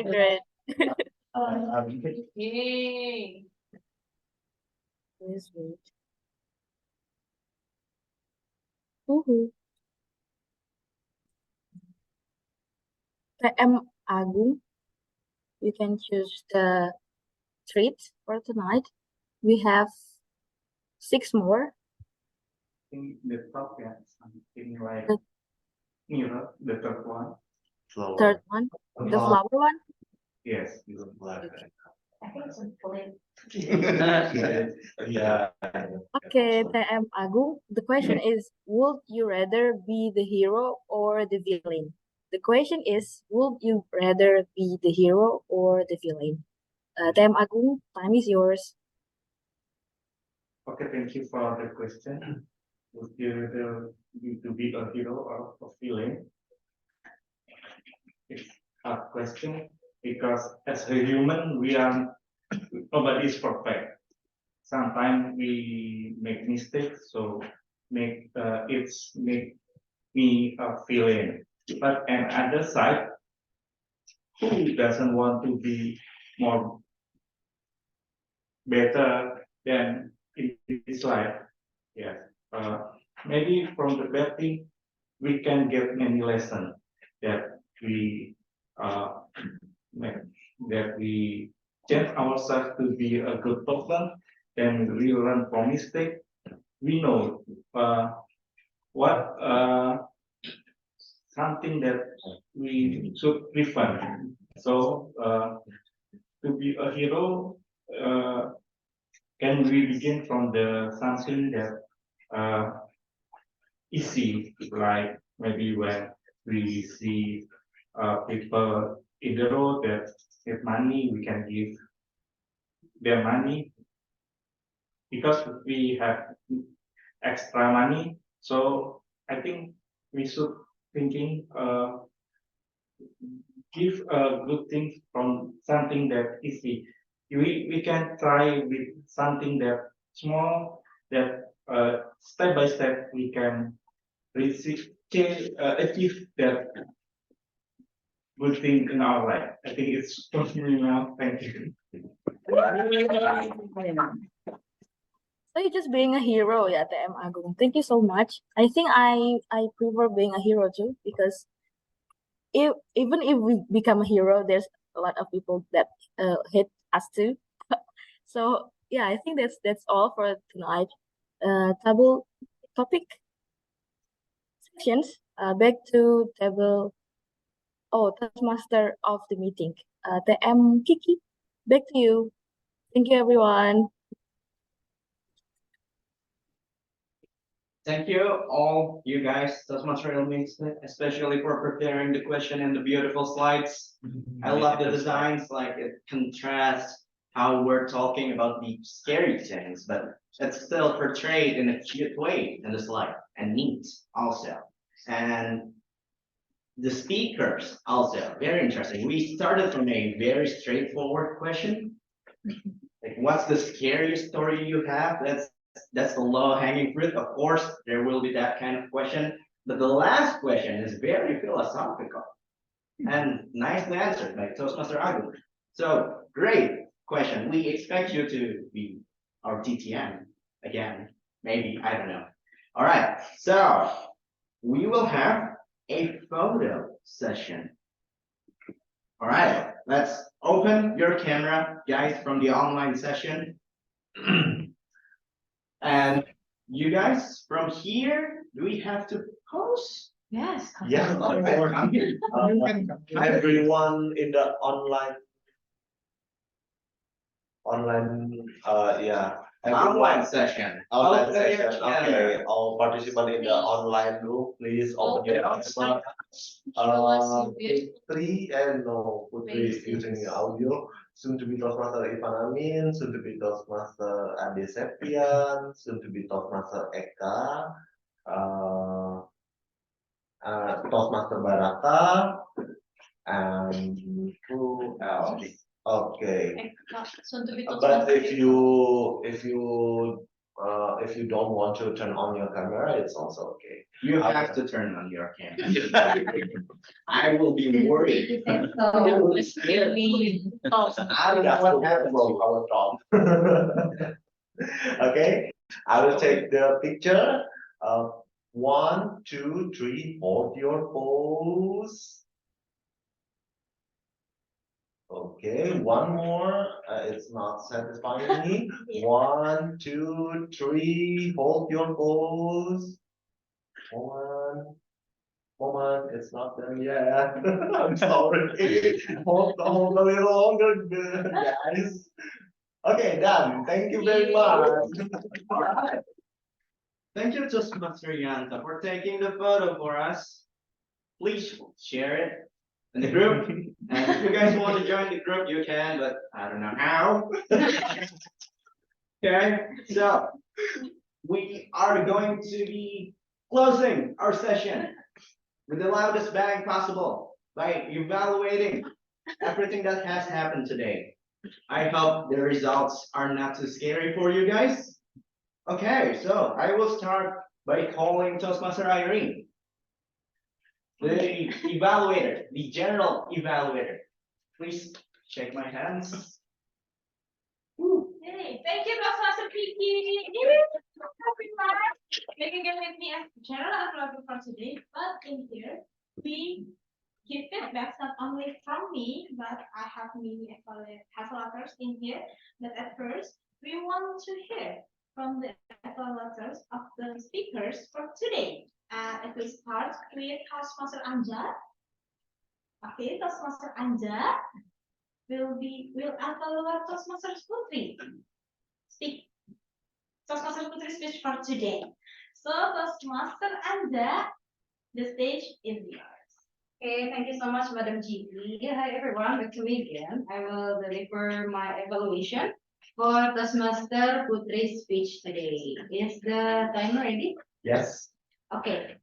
S6: Great.
S1: Yay.
S6: Please wait. Woohoo. TM Agung, you can choose the treat for tonight. We have 6 more.
S8: in the top, yeah, something like
S6: The-
S8: the top one.
S6: Third one, the flower one.
S8: Yes, you don't like
S1: I think it's a blend.
S8: that. Yeah.
S6: Okay, TM Agung. The question is, would you rather be the hero or the villain? The question is, would you rather be the hero or the villain? TM Agung, time is yours.
S8: Okay, thank you for the question. Would you rather to be a hero or a villain?
S9: hard question because as a human, we are nobody is perfect. Sometimes we make mistakes, so make make me feeling. But on other side, who doesn't want to be more better than in this life? Yes. Maybe from the bad thing, we can get many lessons that we uh, make, that we change ourselves to be a good person. Then we learn from mistake. We know what something that we should prevent. So to be a hero, can we begin from the something that easy, like maybe when we see people in the road that have money, we can give their money because we have extra money. So I think we should thinking give a good thing from something that easy. We can try with something that small that step by step we can receive achieve that good thing in our life. I think it's for me now. Thank you.
S6: So you're just being a hero, yeah, TM Agung. Thank you so much. I think I prefer being a hero too because even if we become a hero, there's a lot of people that hate us too. So yeah, I think that's all for tonight. Table topic sections. Back to table. Oh, Toastmaster of the meeting. TM Kiki, back to you. Thank you, everyone.
S4: Thank you all you guys, Toastmaster Ilmi, especially for preparing the question and the beautiful slides. I love the designs, like it contrasts how we're talking about the scary things, but it's still portrayed in a cute way in the slide and neat also. And the speakers also very interesting. We started from a very straightforward question, like what's the scariest story you have? That's the low hanging fruit. Of course, there will be that kind of question, but the last question is very philosophical and nicely answered by Toastmaster Agung. So great question. We expect you to be our TTM again, maybe, I don't know. All right, so we will have a photo session. All right, let's open your camera, guys, from the online session. And you guys, from here, do we have to pose?
S1: Yes.
S10: Yeah,
S4: I'm here.
S10: everyone in the yeah,
S4: Online session.
S10: online
S4: Okay,
S10: session.
S4: yeah.
S10: Okay, all participants in the online room, please open your camera. Putri and no, Putri is using the audio. Soon to be Toastmaster Ivan Amin, soon to be Toastmaster Ade Septian, soon to be Toastmaster Eka, Toastmaster Barata, and who else? Okay. But if you don't want to turn on your camera, it's also okay.
S4: You have to turn on your camera. I will be worried. I don't know what happened.
S10: From our Tom. Okay, I will take the picture. 1, 2, 3, hold your pose. Okay, one more. It's not satisfying me. 1, 2, 3, hold your pose. Moment, it's not done yet. I'm sorry. hold a little longer, guys. Okay, done. Thank you very much.
S4: Thank you, Toastmaster Yanta, for taking the photo for us. Please share it in the group. And if you guys want to join the group, you can, but I don't know how. Okay, so we are going to be closing our session with the loudest bang possible. by evaluating everything that has happened today. I hope the results are not too scary for you guys. Okay, so I will start by calling Toastmaster Irene, the evaluator, the general evaluator. Please shake my hands.
S1: Hey, thank you, Toastmaster Kiki. Making it with me as general evaluator for today, but in here we give feedbacks not only from me, but I have many evaluators in here. But at first, we want to hear from the evaluators of the speakers for today. It will start with Toastmaster Anja. Okay, Toastmaster Anja will evaluate Toastmaster Putri. Speak. Toastmaster Putri speech for today. So Toastmaster Anja, the stage is yours.
S11: Okay, thank you so much, Madam Gigi. Hi, everyone. Back to me again. I will deliver my evaluation for Toastmaster Putri's speech today. Is the timer ready?
S10: Yes.
S11: Okay.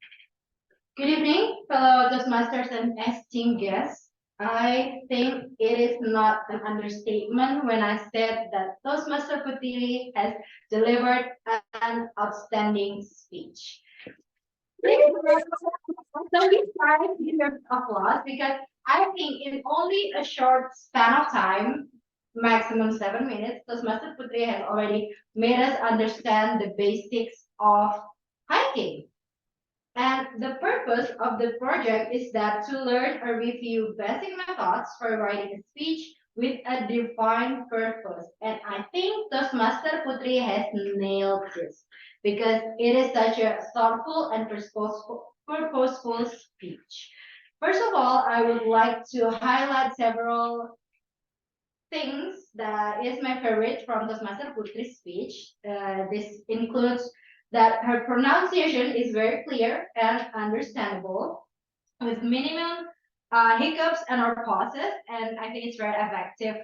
S11: Good evening, fellow Toastmasters and esteemed guests. I think it is not an understatement when I said that Toastmaster Putri has delivered an outstanding speech. So we try to give her applause because I think in only a short span of time, maximum 7 minutes, Toastmaster Putri has already made us understand the basics of hiking. And the purpose of the project is that to learn or review basic methods for writing a speech with a defined purpose. And I think Toastmaster Putri has nailed this because it is such a thoughtful and purposeful speech. First of all, I would like to highlight several things that is my favorite from Toastmaster Putri's speech. This includes that her pronunciation is very clear and understandable with minimum hiccups and or pauses, and I think it's very effective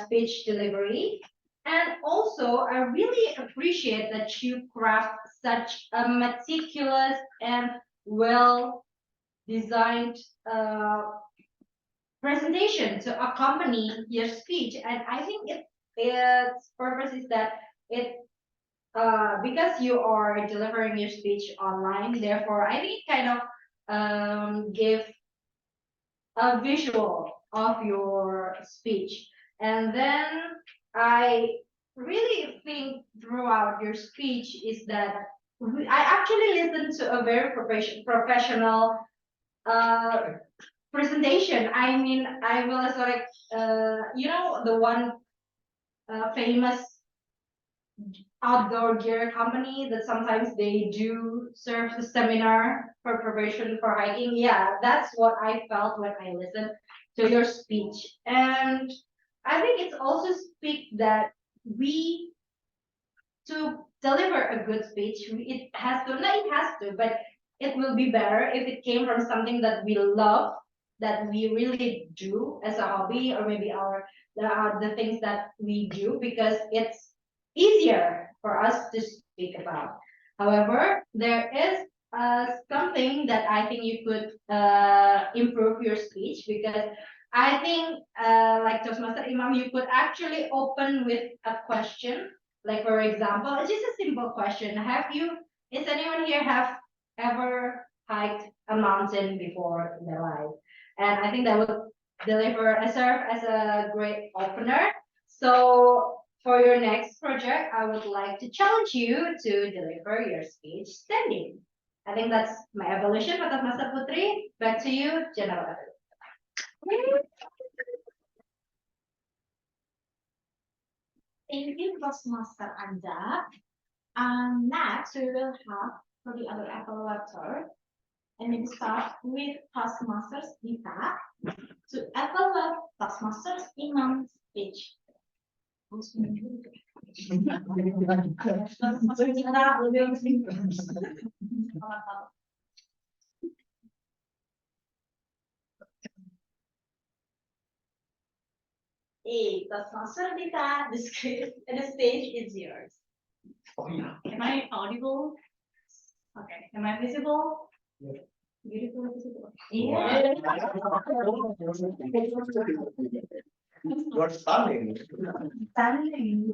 S11: speech delivery. And also, I really appreciate that you craft such a meticulous and well designed presentation to accompany your speech. And I think its purpose is that it because you are delivering your speech online, therefore I think it kind of give a visual of your speech. And then I really think throughout your speech is that I actually listened to a very professional presentation. I mean, I was like, you know, the one famous outdoor gear company that sometimes they do serve the seminar for preparation for hiking. Yeah, that's what I felt when I listened to your speech. And I think it's also speak that we to deliver a good speech, it has to, not it has to, but it will be better if it came from something that we love, that we really do as a hobby, or maybe the things that we do because it's easier for us to speak about. However, there is something that I think you could improve your speech because I think like Toastmaster Imam, you could actually open with a question. Like for example, it's just a simple question. Is anyone here have ever hiked a mountain before in their life? And I think that would serve as a great opener. So for your next project, I would like to challenge you to deliver your speech standing. I think that's my evolution for Toastmaster Putri. Back to you, General.
S1: Thank you, Toastmaster Anja. Next, we will have for the other evaluator. And we start with Toastmasters Dita to evaluate Toastmasters Imam speech. Hey, Toastmaster Dita, the stage is yours.
S10: Oh yeah.
S1: Am I audible? Okay. Am I visible?
S10: Yes.
S1: Beautiful visible. Yeah.
S10: You're stunning.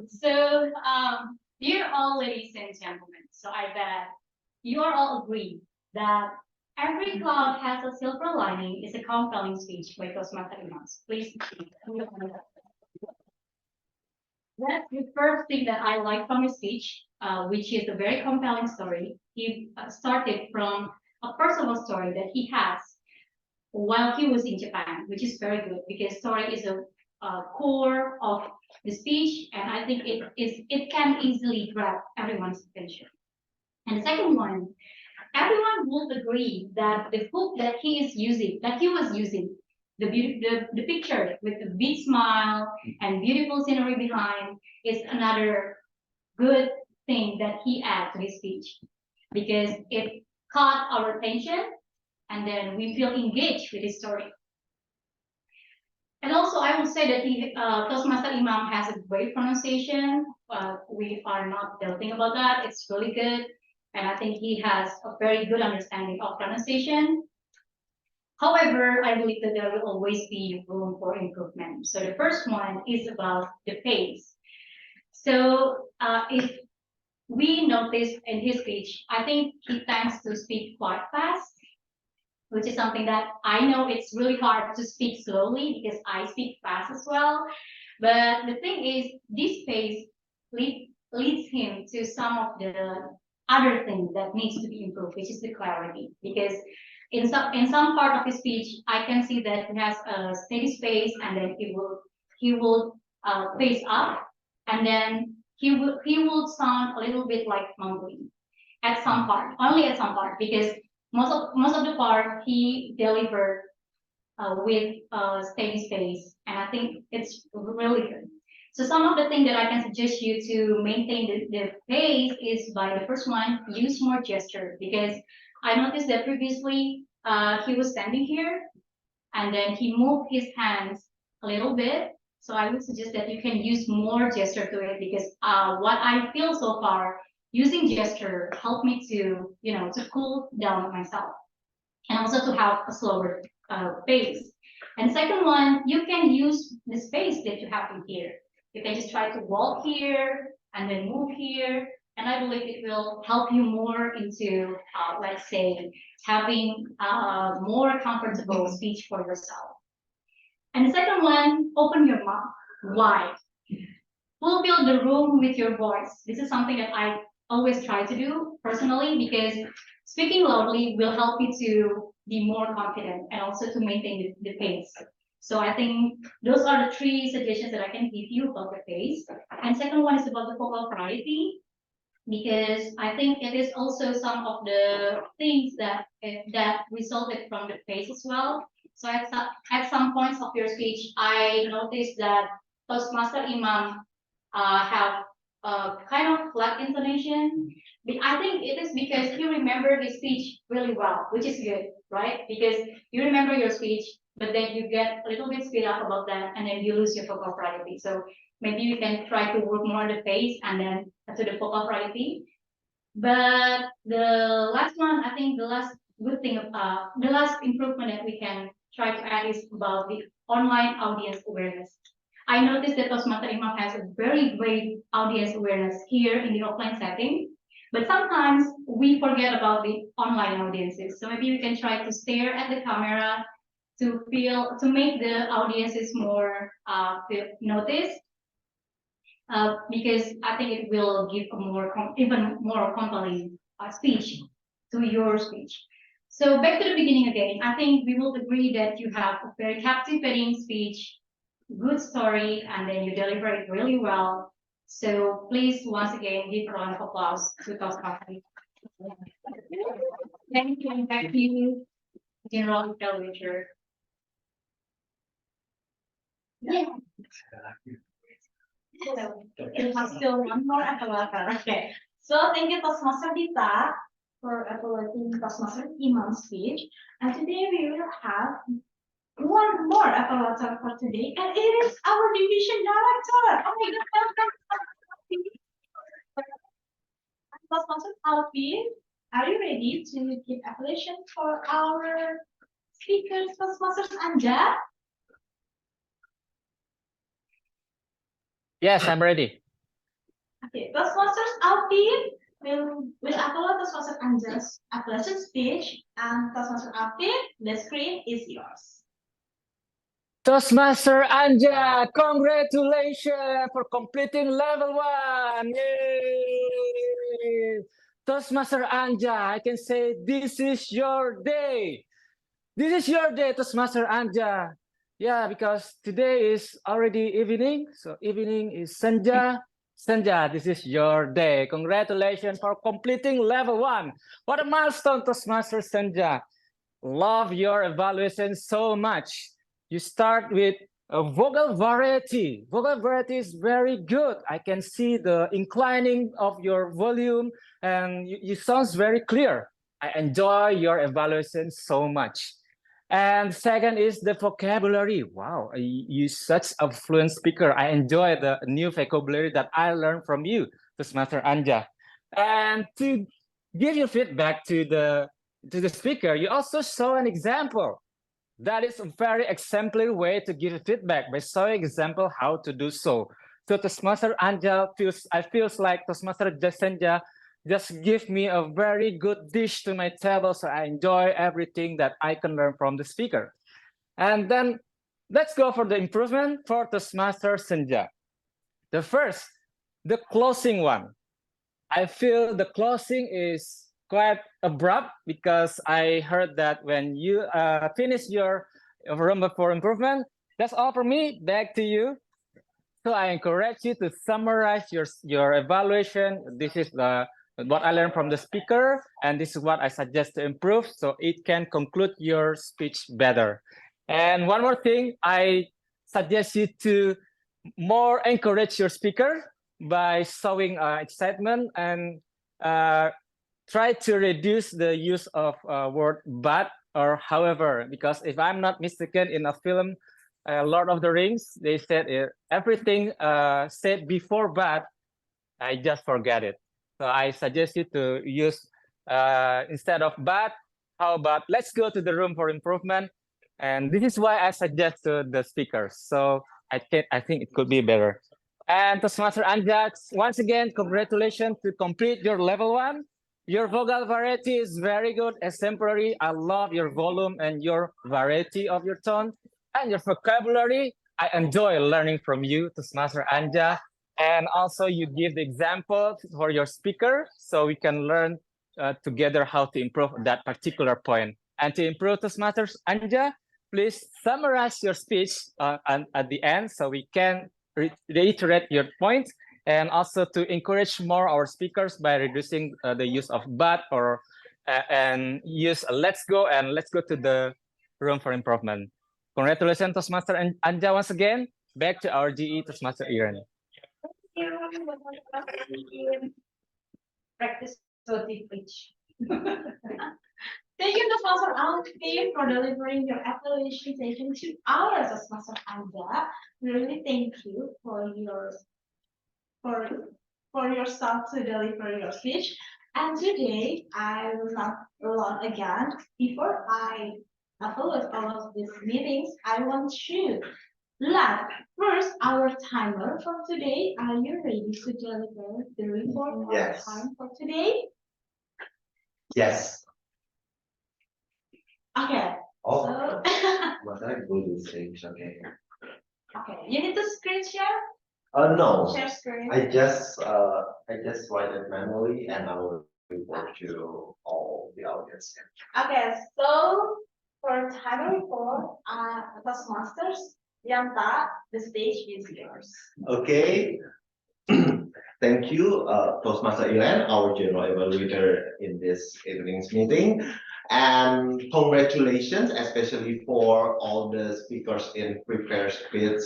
S1: So, dear all ladies and gentlemen, so I bet you are all agree that every cloud has a silver lining is a compelling speech by Toastmasters Imams. Please. That's the first thing that I like from his speech, which is a very compelling story. He started from a personal story that he has while he was in Japan, which is very good because story is a core of the speech, and I think it can easily grab everyone's attention. And the second one, everyone would agree that the hook that he was using, the picture with the big smile and beautiful scenery behind is another good thing that he adds to his speech because it caught our attention and then we feel engaged with his story. And also, I would say that Toastmaster Imam has a great pronunciation. We are not doubting about that. It's really good. And I think he has a very good understanding of pronunciation. However, I believe that there will always be room for improvement. So the first one is about the pace. So if we notice in his speech, I think he tends to speak quite fast, which is something that I know it's really hard to speak slowly because I speak fast as well. But the thing is, this pace leads him to some of the other things that needs to be improved, which is the clarity. Because in some part of his speech, I can see that he has a steady space, and then he will pace up, and then he will sound a little bit like mumbling at some part, only at some part, because most of the part he delivered with steady space, and I think it's really good. So some of the things that I can suggest you to maintain the pace is by the first one, use more gesture, because I noticed that previously he was standing here and then he moved his hands a little bit. So I would suggest that you can use more gesture to it because what I feel so far, using gesture helped me to, to cool down myself and also to have a slower pace. And second one, you can use the space that you have in here. You can just try to walk here and then move here. And I believe it will help you more into, let's say, having more comfortable speech for yourself. And the second one, open your mouth wide. Fulfill the room with your voice. This is something that I always try to do personally because speaking loudly will help you to be more confident and also to maintain the pace. So I think those are the three suggestions that I can give you about the pace. And second one is about the vocal variety, because I think it is also some of the things that resulted from the pace as well. So at some points of your speech, I noticed that Toastmaster Imam have kind of flat intonation. But I think it is because you remember his speech really well, which is good, right? Because you remember your speech, but then you get a little bit speed up about that, and then you lose your vocal variety. So maybe you can try to work more on the pace and then to the vocal variety. But the last one, I think the last good thing, the last improvement that we can try to add is about the online audience awareness. I noticed that Toastmaster Imam has a very great audience awareness here in the offline setting, but sometimes we forget about the online audiences. So maybe we can try to stare at the camera to make the audiences more notice, because I think it will give a even more compelling speech to your speech. So back to the beginning again, I think we will agree that you have a very captivating speech, good story, and then you deliver it really well. So please, once again, give a round of applause to Toastmasters. Thank you, and back to you, General Richard. Yeah. We have still one more evaluator. Okay. So thank you, Toastmaster Dita, for evaluating Toastmaster Imam's speech. And today we will have one more evaluator for today, and it is our division director. Oh my God, welcome. Toastmaster Alvin, are you ready to give evaluation for our speaker Toastmasters Anja?
S7: Yes, I'm ready.
S1: Okay, Toastmasters Alvin will upload Toastmasters Anja's appellation speech, and Toastmaster Alvin, the screen is yours.
S7: Toastmaster Anja, congratulations for completing level 1. Yay! Toastmaster Anja, I can say this is your day. This is your day, Toastmaster Anja. Yeah, because today is already evening. So evening is Senja. Senja, this is your day. Congratulations for completing level 1. What a milestone, Toastmaster Senja. Love your evaluation so much. You start with a vocal variety. Vocal variety is very good. I can see the inclining of your volume and you sounds very clear. I enjoy your evaluation so much. And second is the vocabulary. Wow, you're such a fluent speaker. I enjoy the new vocabulary that I learned from you, Toastmaster Anja. And to give your feedback to the speaker, you also show an example. That is a very exemplary way to give feedback by showing example how to do so. So Toastmaster Anja feels like Toastmaster Senja just give me a very good dish to my table, so I enjoy everything that I can learn from the speaker. And then let's go for the improvement for Toastmaster Senja. The first, the closing one. I feel the closing is quite abrupt because I heard that when you finish your room for improvement, that's all for me. Back to you. So I encourage you to summarize your evaluation. This is what I learned from the speaker, and this is what I suggest to improve so it can conclude your speech better. And one more thing, I suggest you to more encourage your speaker by showing excitement and try to reduce the use of word but or however, because if I'm not mistaken, in a film, Lord of the Rings, they said everything said before but, I just forget it. So I suggest you to use instead of but, how about let's go to the room for improvement. And this is why I suggest to the speakers. So I think it could be better. And Toastmaster Anja, once again, congratulations to complete your level 1. Your vocal variety is very good, exemplary. I love your volume and your variety of your tone and your vocabulary. I enjoy learning from you, Toastmaster Anja. And also you give the example for your speaker so we can learn together how to improve that particular point. And to improve Toastmaster Anja, please summarize your speech at the end so we can reiterate your points, and also to encourage more our speakers by reducing the use of but or and use let's go and let's go to the room for improvement. Congratulations, Toastmaster Anja, once again. Back to our GE Toastmaster Iren.
S11: Practice so deeply.
S1: Thank you, Toastmaster Alvin, for delivering your evaluation session to our Toastmaster Anja. Really thank you for yourself to deliver your speech. And today I will not alone again. Before I upload all of these meetings, I want to let first our timer for today. Are you ready to deliver the report
S10: Yes.
S1: on time for today?
S10: Yes.
S1: Okay.
S10: Oh,
S1: So
S10: must I go to stage? Okay.
S1: okay, you need to screen share.
S10: No.
S1: Share screen.
S10: I just write it manually and I will report to all the audience.
S1: Okay, so for timer report, Toastmasters, Yanta, the stage is yours.
S10: Okay. Thank you, Toastmaster Iren, our general evaluator in this evening's meeting. And congratulations, especially for all the speakers in Prepare Speech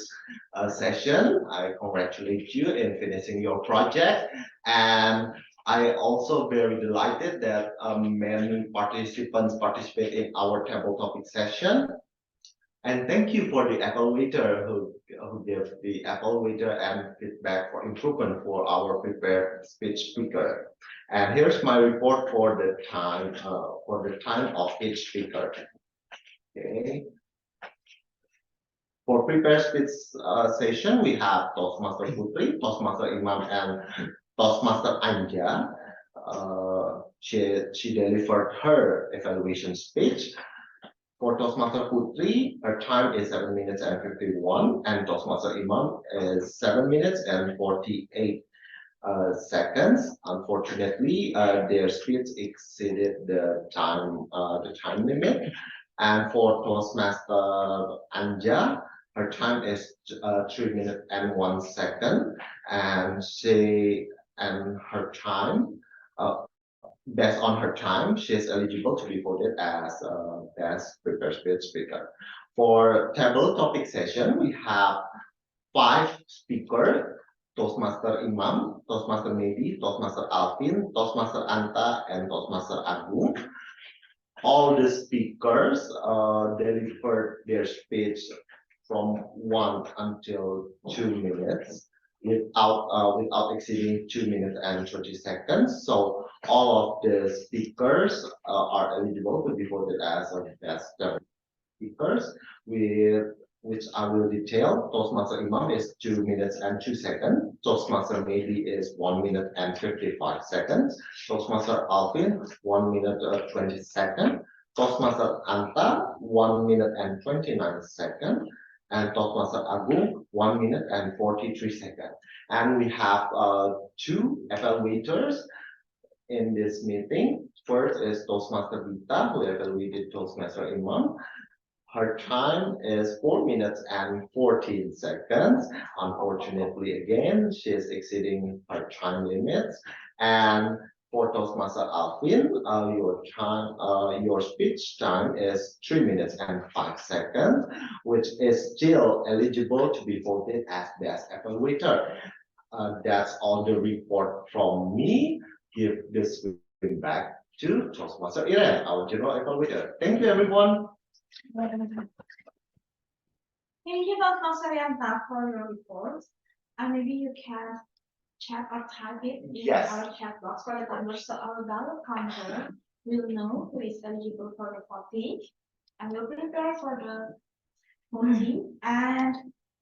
S10: session. I congratulate you in finishing your project. And I also very delighted that many participants participate in our table topic session. And thank you for the evaluator who gave the evaluator and feedback for improvement for our prepared speech speaker. And here's my report for the time of each speaker. Okay. For prepared speech session, we have Toastmaster Putri, Toastmaster Imam, and Toastmaster Anja. She delivered her evaluation speech. For Toastmaster Putri, her time is 7 minutes and 51, and Toastmaster Imam is 7 minutes and 48 seconds. Unfortunately, their speech exceeded the time limit. And for Toastmaster Anja, her time is 3 minutes and 1 second, and her time, based on her time, she is eligible to be voted as best prepared speech speaker. For table topic session, we have 5 speakers: Toastmaster Imam, Toastmaster Medi, Toastmaster Alvin, Toastmaster Anta, and Toastmaster Agung. All the speakers delivered their speech from 1 until 2 minutes without exceeding 2 minutes and 30 seconds. So all of the speakers are eligible to be voted as best speakers, which I will detail. Toastmaster Imam is 2 minutes and 2 seconds. Toastmaster Medi is 1 minute and 55 seconds. Toastmaster Alvin, 1 minute 20 seconds. Toastmaster Anta, 1 minute and 29 seconds. And Toastmaster Agung, 1 minute and 43 seconds. And we have 2 evaluators in this meeting. First is Toastmaster Vita, who evaluated Toastmaster Imam. Her time is 4 minutes and 14 seconds. Unfortunately, again, she is exceeding her time limits. And for Toastmaster Alvin, your speech time is 3 minutes and 5 seconds, which is still eligible to be voted as best evaluator. That's all the report from me. Give this back to Toastmaster Iren, our general evaluator. Thank you, everyone.
S1: Thank you, Toastmaster Yanta, for your report. And maybe you can chat or type it in
S10: Yes.
S1: our chat box for the members, so our ballot counter will know who is eligible for the voting, and we'll prepare for the voting. And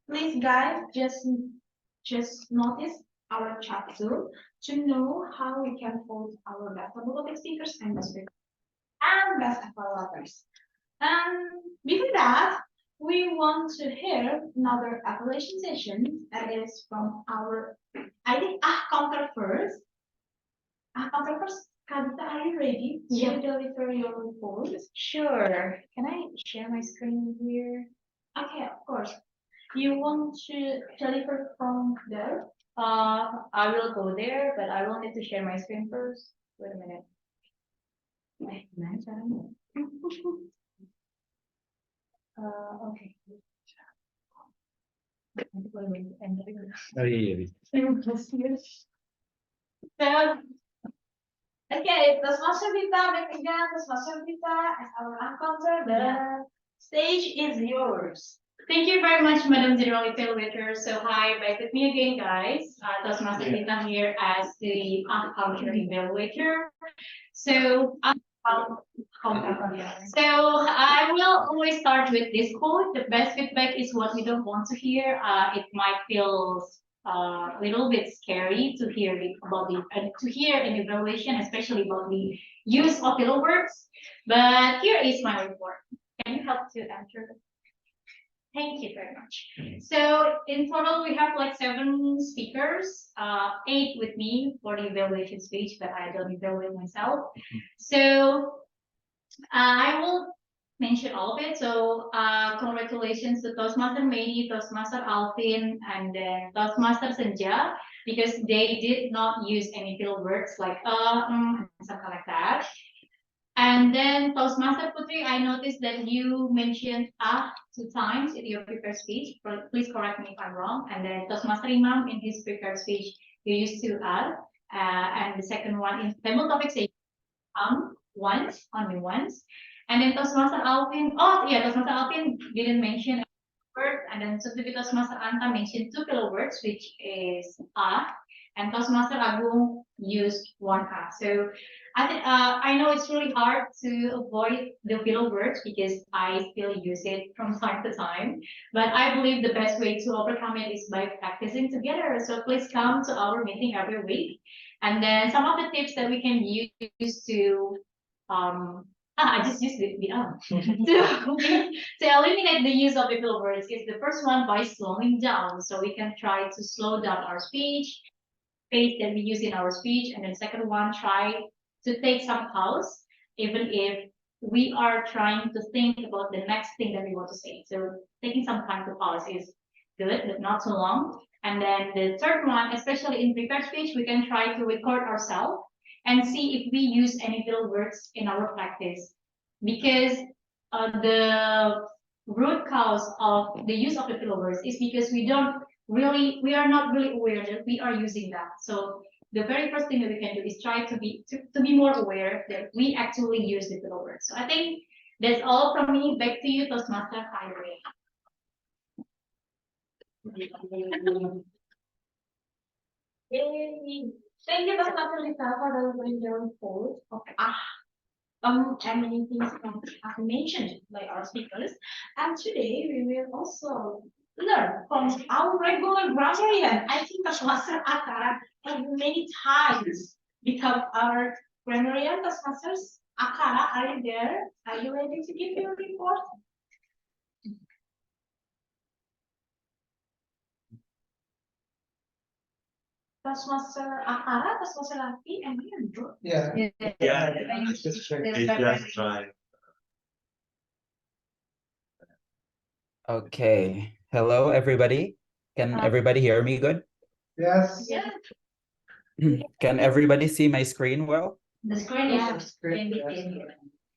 S1: please, guys, just notice our chat tool to know how we can vote our best public speakers and best evaluators. And before that, we want to hear another evaluation session that is from our, I think, counter first. Counter first, Kadita, are you ready to deliver your report?
S11: Sure. Can I share my screen here?
S1: Okay, of course. You want to deliver from there?
S11: I will go there, but I will need to share my screen first. Wait a minute. Okay.
S7: Oh, yeah.
S1: So, okay, Toastmaster Vita, back again. Toastmaster Vita, as our encounter, the stage is yours.
S12: Thank you very much, Madam General Evaluator. So hi, back with me again, guys. Toastmaster Vita here as the encounter evaluator. So I will always start with this quote: the best feedback is what we don't want to hear. It might feel a little bit scary to hear an evaluation, especially about the use of little words. But here is my report. Can you help to enter? Thank you very much. So in total, we have like 7 speakers, 8 with me for the evaluation speech, but I don't evaluate myself. So I will mention all of it. So congratulations to Toastmaster Medi, Toastmaster Alvin, and then Toastmaster Senja, because they did not use any filler words like something like that. And then Toastmaster Putri, I noticed that you mentioned 2 times in your prepared speech. Please correct me if I'm wrong. And then Toastmaster Imam, in his prepared speech, you used to add. And the second one in table topic say once, only once. And then Toastmaster Alvin, Toastmaster Alvin didn't mention a word. And then Toastmaster Anta mentioned 2 filler words, which is and Toastmaster Agung use one A. So I know it's really hard to avoid the filler words because I still use it from time to time. But I believe the best way to overcome it is by practicing together. So please come to our meeting every week. And then some of the tips that we can use to I just used the to eliminate the use of filler words is the first one by slowing down. So we can try to slow down our speech, space that we use in our speech. And then second one, try to take some pause, even if we are trying to think about the next thing that we want to say. So taking some time to pause is good, but not too long. And then the third one, especially in prepared speech, we can try to record ourselves and see if we use any filler words in our practice. Because the root cause of the use of the filler words is because we are not really aware that we are using that. So the very first thing that we can do is try to be more aware that we actually use the filler words. So I think that's all from me. Back to you, Toastmaster Irene.
S1: Thank you, Dr. Lisa, for the wonderful of and many things have mentioned by our speakers. And today we will also learn from our regular grammarian. I think Toastmaster Akara has many times become our grammarian. Toastmasters Akara, are you there? Are you ready to give your report? Toastmaster Akara, Toastmaster Lati, and you.
S2: Yeah.
S9: Just try.
S13: Okay. Hello, everybody. Can everybody hear me good?
S2: Yes.
S1: Yeah.
S13: Can everybody see my screen well?
S1: The screen is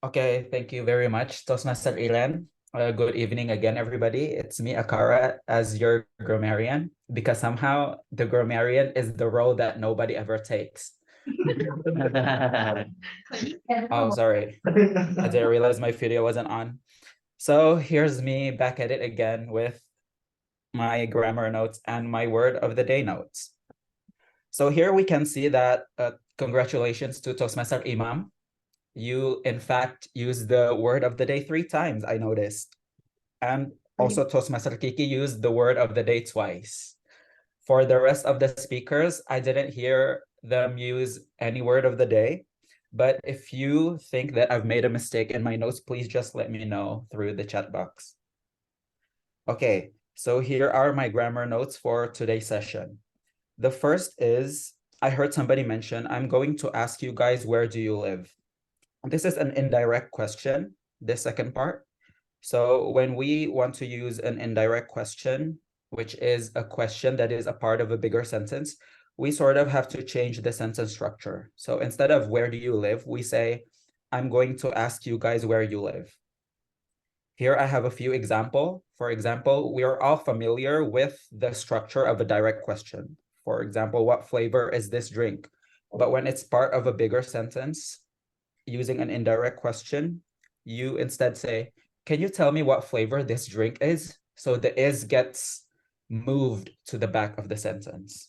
S13: Okay, thank you very much, Toastmaster Ilan. Good evening again, everybody. It's me, Akara, as your grammarian, because somehow the grammarian is the role that nobody ever takes. Oh, sorry. I didn't realize my video wasn't on. So here's me back at it again with my grammar notes and my word of the day notes. So here we can see that congratulations to Toastmaster Imam. You, in fact, used the word of the day 3 times, I noticed. And also Toastmaster Kiki used the word of the day twice. For the rest of the speakers, I didn't hear them use any word of the day. But if you think that I've made a mistake in my notes, please just let me know through the chat box. Okay, so here are my grammar notes for today's session. The first is, I heard somebody mention, I'm going to ask you guys, where do you live? This is an indirect question, the second part. So when we want to use an indirect question, which is a question that is a part of a bigger sentence, we sort of have to change the sentence structure. So instead of where do you live, we say, I'm going to ask you guys where you live. Here I have a few examples. For example, we are all familiar with the structure of a direct question. For example, what flavor is this drink? But when it's part of a bigger sentence, using an indirect question, you instead say, can you tell me what flavor this drink is? So the is gets moved to the back of the sentence.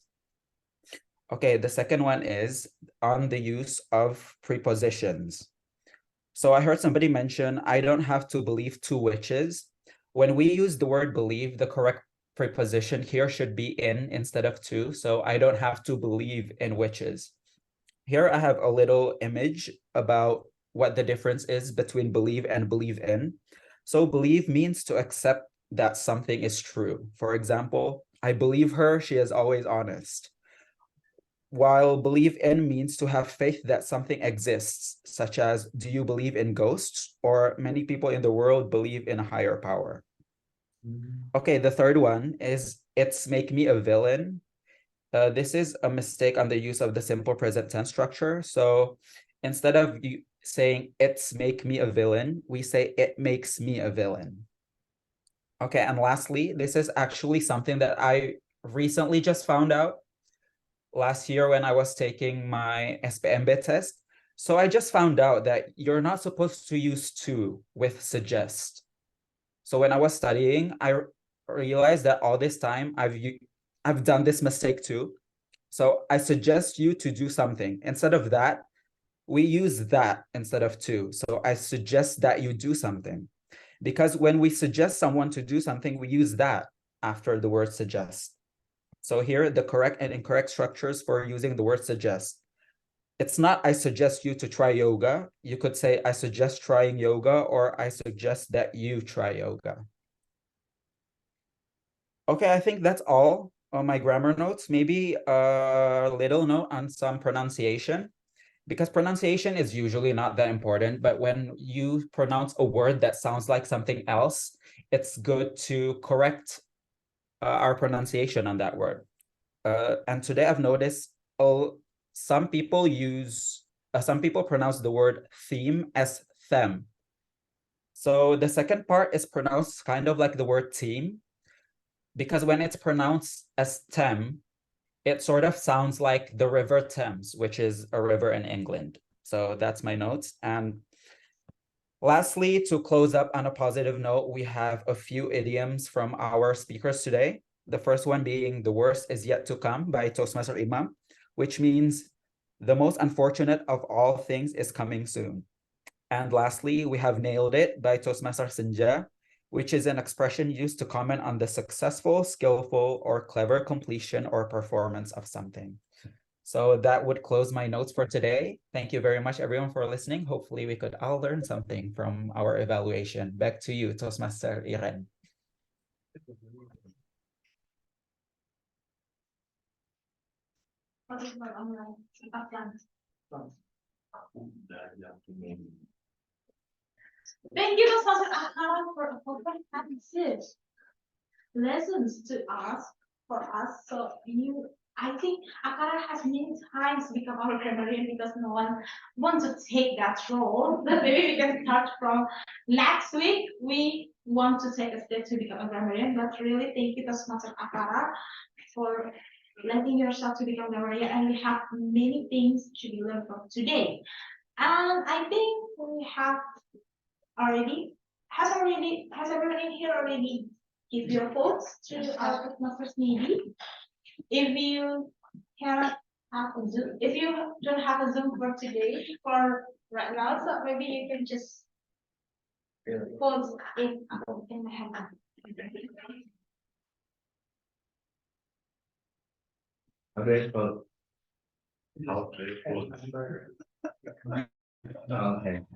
S13: Okay, the second one is on the use of prepositions. So I heard somebody mention, I don't have to believe 2 witches. When we use the word believe, the correct preposition here should be in instead of to. So I don't have to believe in witches. Here I have a little image about what the difference is between believe and believe in. So believe means to accept that something is true. For example, I believe her, she is always honest. While believe in means to have faith that something exists, such as, do you believe in ghosts? Or many people in the world believe in a higher power. Okay, the third one is, it's make me a villain. This is a mistake on the use of the simple present tense structure. So instead of saying it's make me a villain, we say it makes me a villain. Okay, and lastly, this is actually something that I recently just found out last year when I was taking my SPMB test. So I just found out that you're not supposed to use to with suggest. So when I was studying, I realized that all this time I've done this mistake too. So I suggest you to do something. Instead of that, we use that instead of to. So I suggest that you do something. Because when we suggest someone to do something, we use that after the word suggest. So here, the correct and incorrect structures for using the word suggest. It's not I suggest you to try yoga. You could say I suggest trying yoga, or I suggest that you try yoga. Okay, I think that's all on my grammar notes. Maybe a little note on some pronunciation, because pronunciation is usually not that important, but when you pronounce a word that sounds like something else, it's good to correct our pronunciation on that word. And today I've noticed some people pronounce the word theme as them. So the second part is pronounced kind of like the word team, because when it's pronounced as tem, it sort of sounds like the River Thames, which is a river in England. So that's my notes. And lastly, to close up on a positive note, we have a few idioms from our speakers today. The first one being "the worst is yet to come" by Toastmaster Imam, which means the most unfortunate of all things is coming soon. And lastly, we have "nailed it" by Toastmaster Senja, which is an expression used to comment on the successful, skillful, or clever completion or performance of something. So that would close my notes for today. Thank you very much, everyone, for listening. Hopefully, we could all learn something from our evaluation. Back to you, Toastmaster Iren.
S1: Thank you, Toastmaster Akara, for comprehensive lessons to us for us. So I think Akara has many times become our grammarian because no one wants to take that role. But maybe we can start from next week. We want to take a step to become a grammarian. But really, thank you, Toastmaster Akara, for letting yourself to become a grammarian. And we have many things to be learned from today. And I think we have has everyone in here already give your thoughts to our Toastmasters maybe? If you cannot have a Zoom, if you don't have a Zoom for today, for right now, so maybe you can just pause it in the hand.
S10: Okay, well. Okay.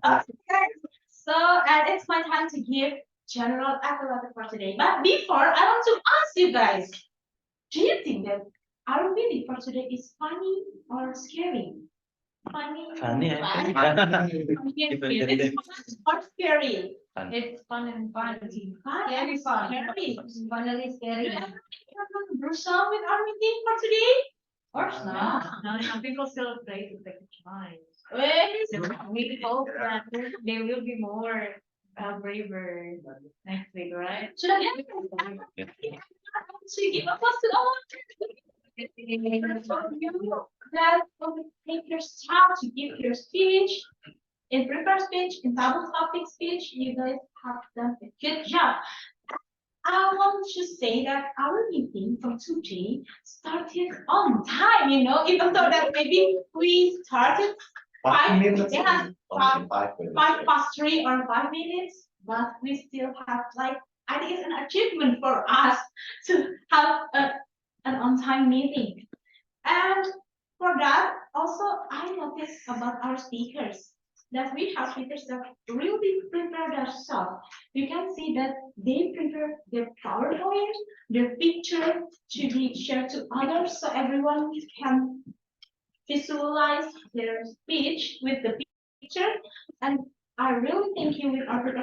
S1: Okay, so and it's my time to give general accolade for today. But before, I want to ask you guys, do you think that our video for today is funny or scary? Funny.
S8: Funny, I think.
S1: It's fun or scary.
S8: Fun.
S1: It's fun and fun. Scary fun. Scary. Finally scary. Do you ever bersama with our meeting for today? Of course not.
S12: No, some people still afraid to take a try.
S1: Wait.
S12: So we hope that they will be more braver next week, right?
S1: Should I get to give a plus to all? That will take your time to give your speech. In prepared speech, in double topic speech, you guys have done a good job. I want to say that our meeting for today started on time, even though that maybe we started 5 minutes, yeah, 5 past 3 or 5 minutes, but we still have I think it's an achievement for us to have an on-time meeting. And for that, also I noticed about our speakers that we have speakers that really prepare themselves. You can see that they prepare their PowerPoint, their picture to be shared to others so everyone can visualize their speech with the picture. And I really thank you with our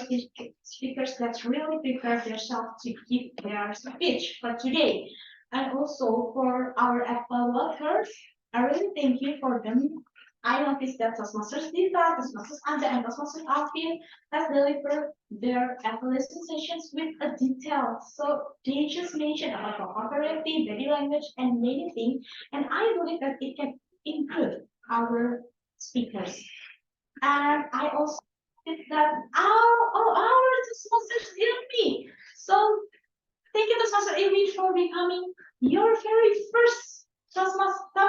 S1: speakers that really prepare themselves to give their speech for today. And also for our Apple workers, I really thank you for them. I noticed that Toastmasters Diva, Toastmasters Anda, and Toastmasters Alvin has delivered their evaluation sessions with a detail. So they just mentioned about vocabulary, body language, and many things. And I believe that it can improve our speakers. And I also think that our Toastmasters Ilmi. So thank you, Toastmaster Ilmi, for becoming your very first Toastmaster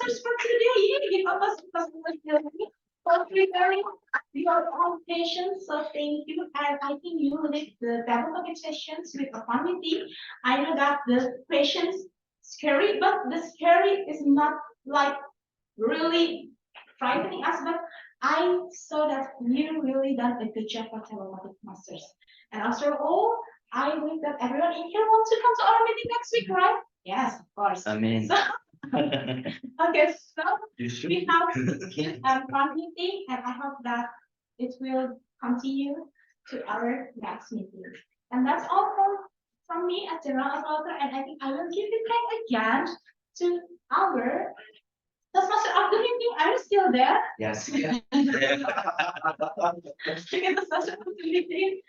S1: Toastmasters for today. Give us for preparing your own patience. So thank you. And I think you lead the table topic sessions with a fun meeting. I know that the questions scary, but the scary is not like really frightening us, but I saw that you really done a good job for Telematic Masters. And after all, I believe that everyone in here wants to come to our meeting next week, right? Yes, of course.
S8: I mean.
S1: So, okay, so
S8: You should.
S1: we have a fun meeting, and I hope that it will continue to our next meeting. And that's all from me as general author, and I think I will give it back again to our Toastmaster of the meeting. Are you still there?
S4: Yes.
S1: Because the session of the meeting,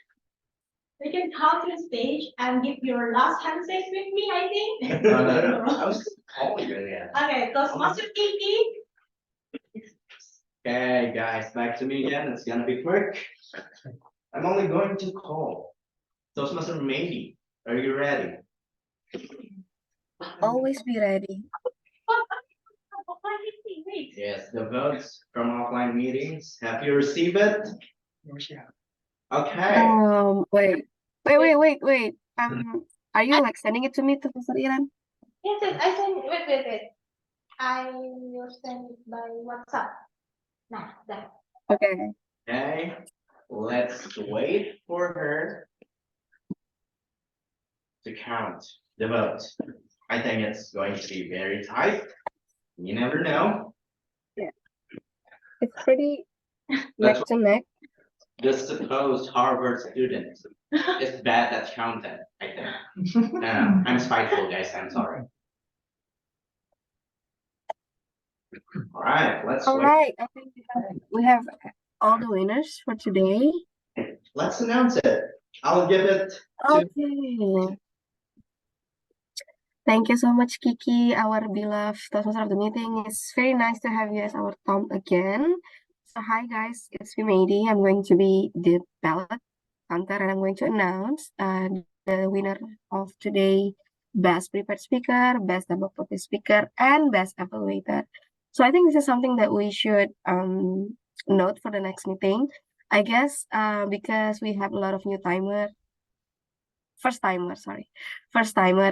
S1: you can come to the stage and give your last handshake with me, I think.
S4: No. I was calling you again.
S1: Okay, Toastmaster Kiki.
S4: Okay, guys, back to me again. It's gonna be quick. I'm only going to call Toastmaster Maybe. Are you ready?
S3: Always be ready.
S4: Yes, the votes from offline meetings. Have you received it? Okay.
S3: Wait. Are you like sending it to me, Professor Iran?
S1: Yes, I send. Wait. I will send it by WhatsApp. Nah, that.
S3: Okay.
S4: Okay. Let's wait for her to count the votes. I think it's going to be very tight. You never know.
S3: It's pretty
S4: That's
S3: neck to neck.
S4: the supposed Harvard student is bad at counting, I think. No, I'm spiteful, guys. I'm sorry. All right, let's
S3: All
S4: wait.
S3: right, I think we have all the winners for today.
S4: Let's announce it. I'll give it to
S3: Okay. Thank you so much, Kiki, our beloved Toastmaster of the meeting. It's very nice to have you as our Tom again. So hi guys, it's me, Mady. I'm going to be the ballot counter, and I'm going to announce the winner of today: best prepared speaker, best double topic speaker, and best evaluator. So I think this is something that we should note for the next meeting. I guess because we have a lot of first timer,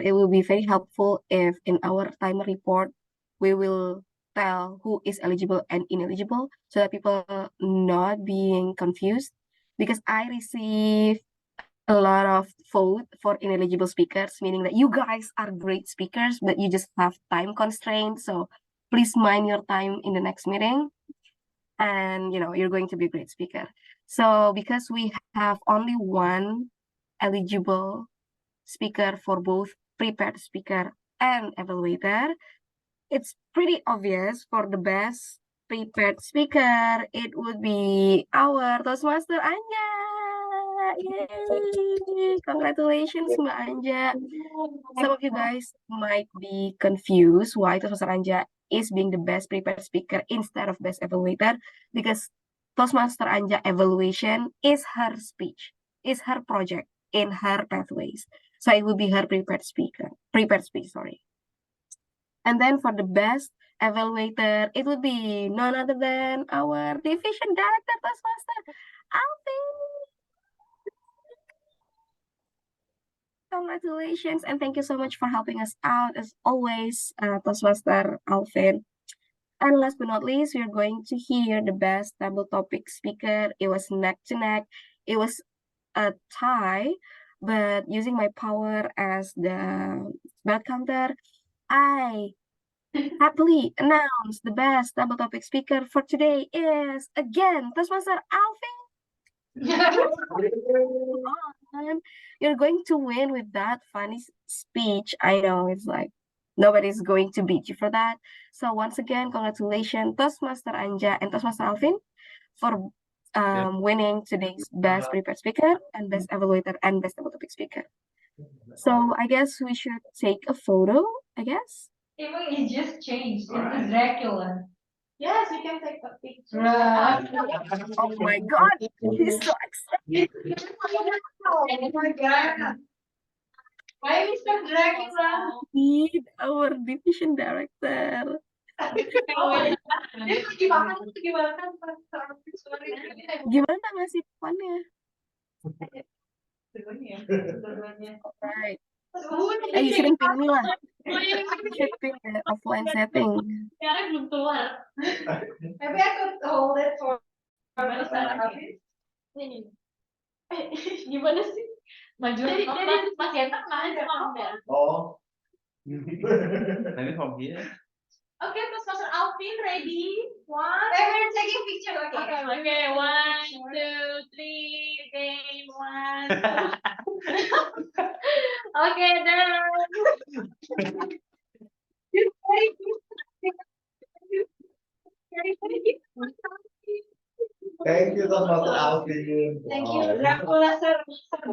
S3: it will be very helpful if in our timer report we will tell who is eligible and ineligible, so that people not being confused, because I receive a lot of vote for ineligible speakers, meaning that you guys are great speakers but you just have time constraints. So please mind your time in the next meeting, and you're going to be a great speaker. So because we have only one eligible speaker for both prepared speaker and evaluator, it's pretty obvious for the best prepared speaker, it would be our Toastmaster Anja. Yay! Congratulations, Mbak Anja. Some of you guys might be confused why Toastmaster Anja is being the best prepared speaker instead of best evaluator, because Toastmaster Anja evaluation is her speech, is her project in her pathways. So it will be her prepared speech, sorry. And then for the best evaluator, it would be none other than our division director, Toastmaster Alvin. Congratulations, and thank you so much for helping us out as always, Toastmaster Alvin. And last but not least, we are going to hear the best double topic speaker. It was neck to neck. It was a tie, but using my power as the bad counter, I happily announce the best double topic speaker for today is again Toastmaster Alvin. You're going to win with that funny speech. I know it's like nobody's going to beat you for that. So once again, congratulations, Toastmaster Anja and Toastmaster Alvin, for winning today's best prepared speaker and best evaluator and best double topic speaker. So I guess we should take a photo, I guess.
S11: Even it just changed. It's Dracula.
S1: Yes, we can take a picture.
S11: Right.
S3: Oh my God, he's so excited.
S11: Oh my God. Why Mr. Dracula?
S3: Need our division director. Gimana ngasih funnya? Alright. You shouldn't ping me lah. You should ping the offline setting.
S12: Sekarang belum keluar.
S11: Maybe I could hold it for
S12: Gimana sih? Maju Mas Yenta kemarin sama Amber.
S10: Oh.
S8: Maybe from here.
S1: Okay, Toastmaster Alvin, ready? One.
S11: we're taking picture. Okay.
S12: Okay, 1, 2, 3, game 1. Okay, done.
S10: Thank you, Toastmaster Alvin.
S11: Thank you, Dracula, sir.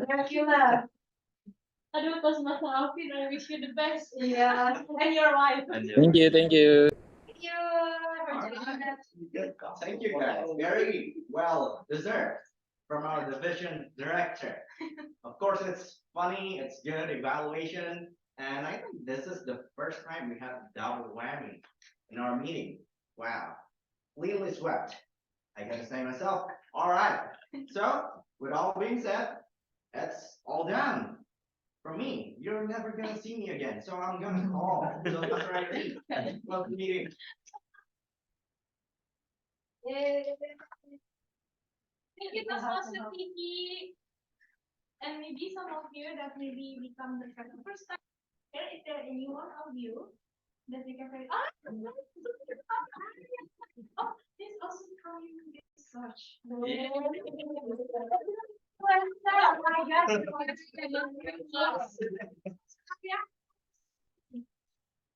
S11: Dracula.
S12: Aduh, Toastmaster Alvin, I wish you the best.
S11: Yeah.
S1: And your wife.
S7: Thank you, thank you.
S11: Thank you.
S4: Thank you guys, very well deserved from our division director. Of course, it's funny, it's good evaluation, and I think this is the first time we have double whammy in our meeting. Wow, cleanly swept. I gotta say myself, all right. So, with all being said, that's all done. From me, you're never gonna see me again, so I'm gonna call. So that's right. Welcome meeting.
S1: Thank you, Toastmaster Kiki. And maybe some of you that maybe become the first time here, is there any one of you that we can say, oh, this also coming research.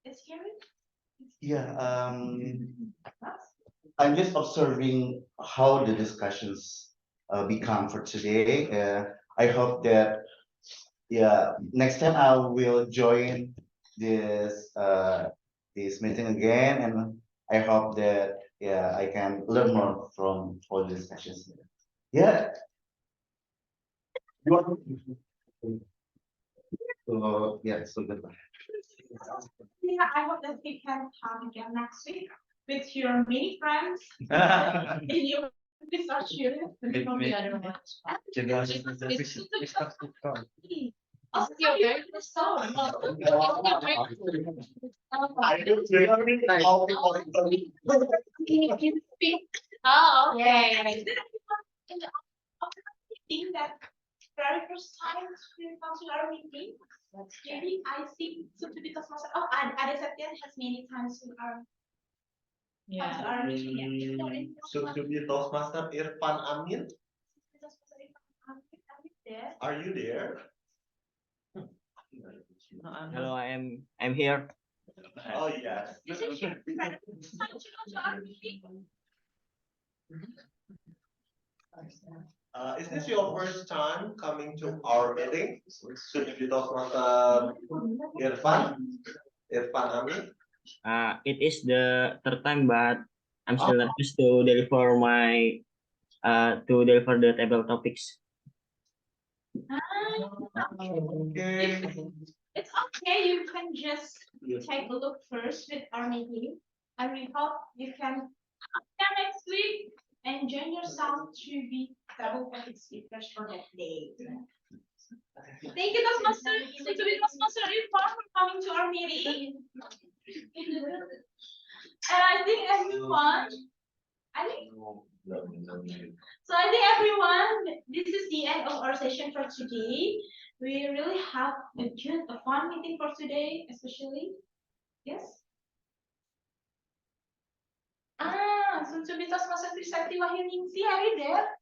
S1: It's scary.
S10: Yeah, I'm just observing how the discussions become for today. I hope that, yeah, next time I will join this meeting again, and I hope that, yeah, I can learn more from all the discussions. Yeah. So, yeah, so goodbye.
S1: Yeah, I hope that we can come again next week with your many friends in your research unit.
S12: Oh, okay.
S1: Think that very first time we come to our meeting, maybe I think so to be Toastmaster. Oh, and Ada Septian has many times to our come to our meeting. Yeah.
S10: So to be Toastmaster Irfan Amin,
S1: There.
S10: are you there?
S14: Hello, I'm here.
S10: Oh, yes.
S1: Is it your first time to come to our meeting?
S10: Is this your first time coming to our meeting? Should be Toastmaster Irfan Amin?
S14: It is the third time, but I'm still nervous to deliver the table topics.
S10: Okay.
S1: It's okay. You can just take a look first with our meeting, and we hope you can next week and join yourself to be double topic speakers for that day. Thank you, Toastmaster. To be Toastmaster Irfan for coming to our meeting. And I think everyone, so I think everyone, this is the end of our session for today. We really have a fun meeting for today, especially. Yes. So to be Toastmaster Trisakti Wahyuningsi, are you there?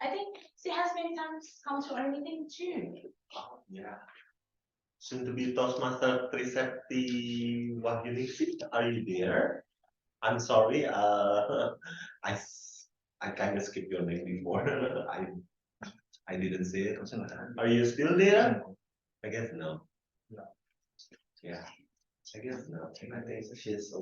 S1: I think she has many times come to our meeting too.
S10: Oh, yeah. Soon to be Toastmaster Trisakti Wahyuningsi, are you there? I'm sorry, I kind of skipped your name before. I didn't see it. Are you still there? I guess no. Yeah, I guess no. I think she's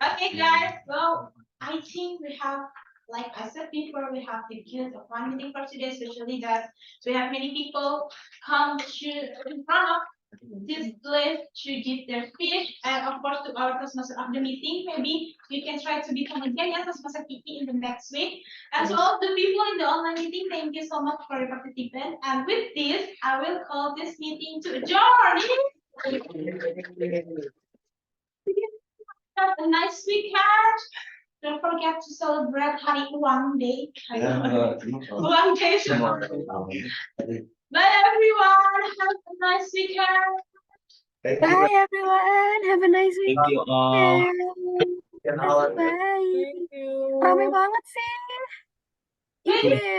S1: Okay, guys. Well, I think we have, like I said before, we have the guilt of one meeting for today, especially that we have many people come to in front of this list to give their speech, and of course to our Toastmaster of the meeting. Maybe we can try to become again as Toastmaster Kiki in the next week. And to all the people in the online meeting, thank you so much for your participation. And with this, I will call this meeting to adjourn. Have a nice weekend. Don't forget to celebrate Hari Uang Day. Uang Day. Bye everyone. Have a nice weekend.
S10: Thank you.
S3: Bye everyone. Have a nice
S14: Thank you all.
S3: weekend. Bye.
S6: Thank you.
S3: Rame banget sih.
S1: Thank you.
S3: Iya.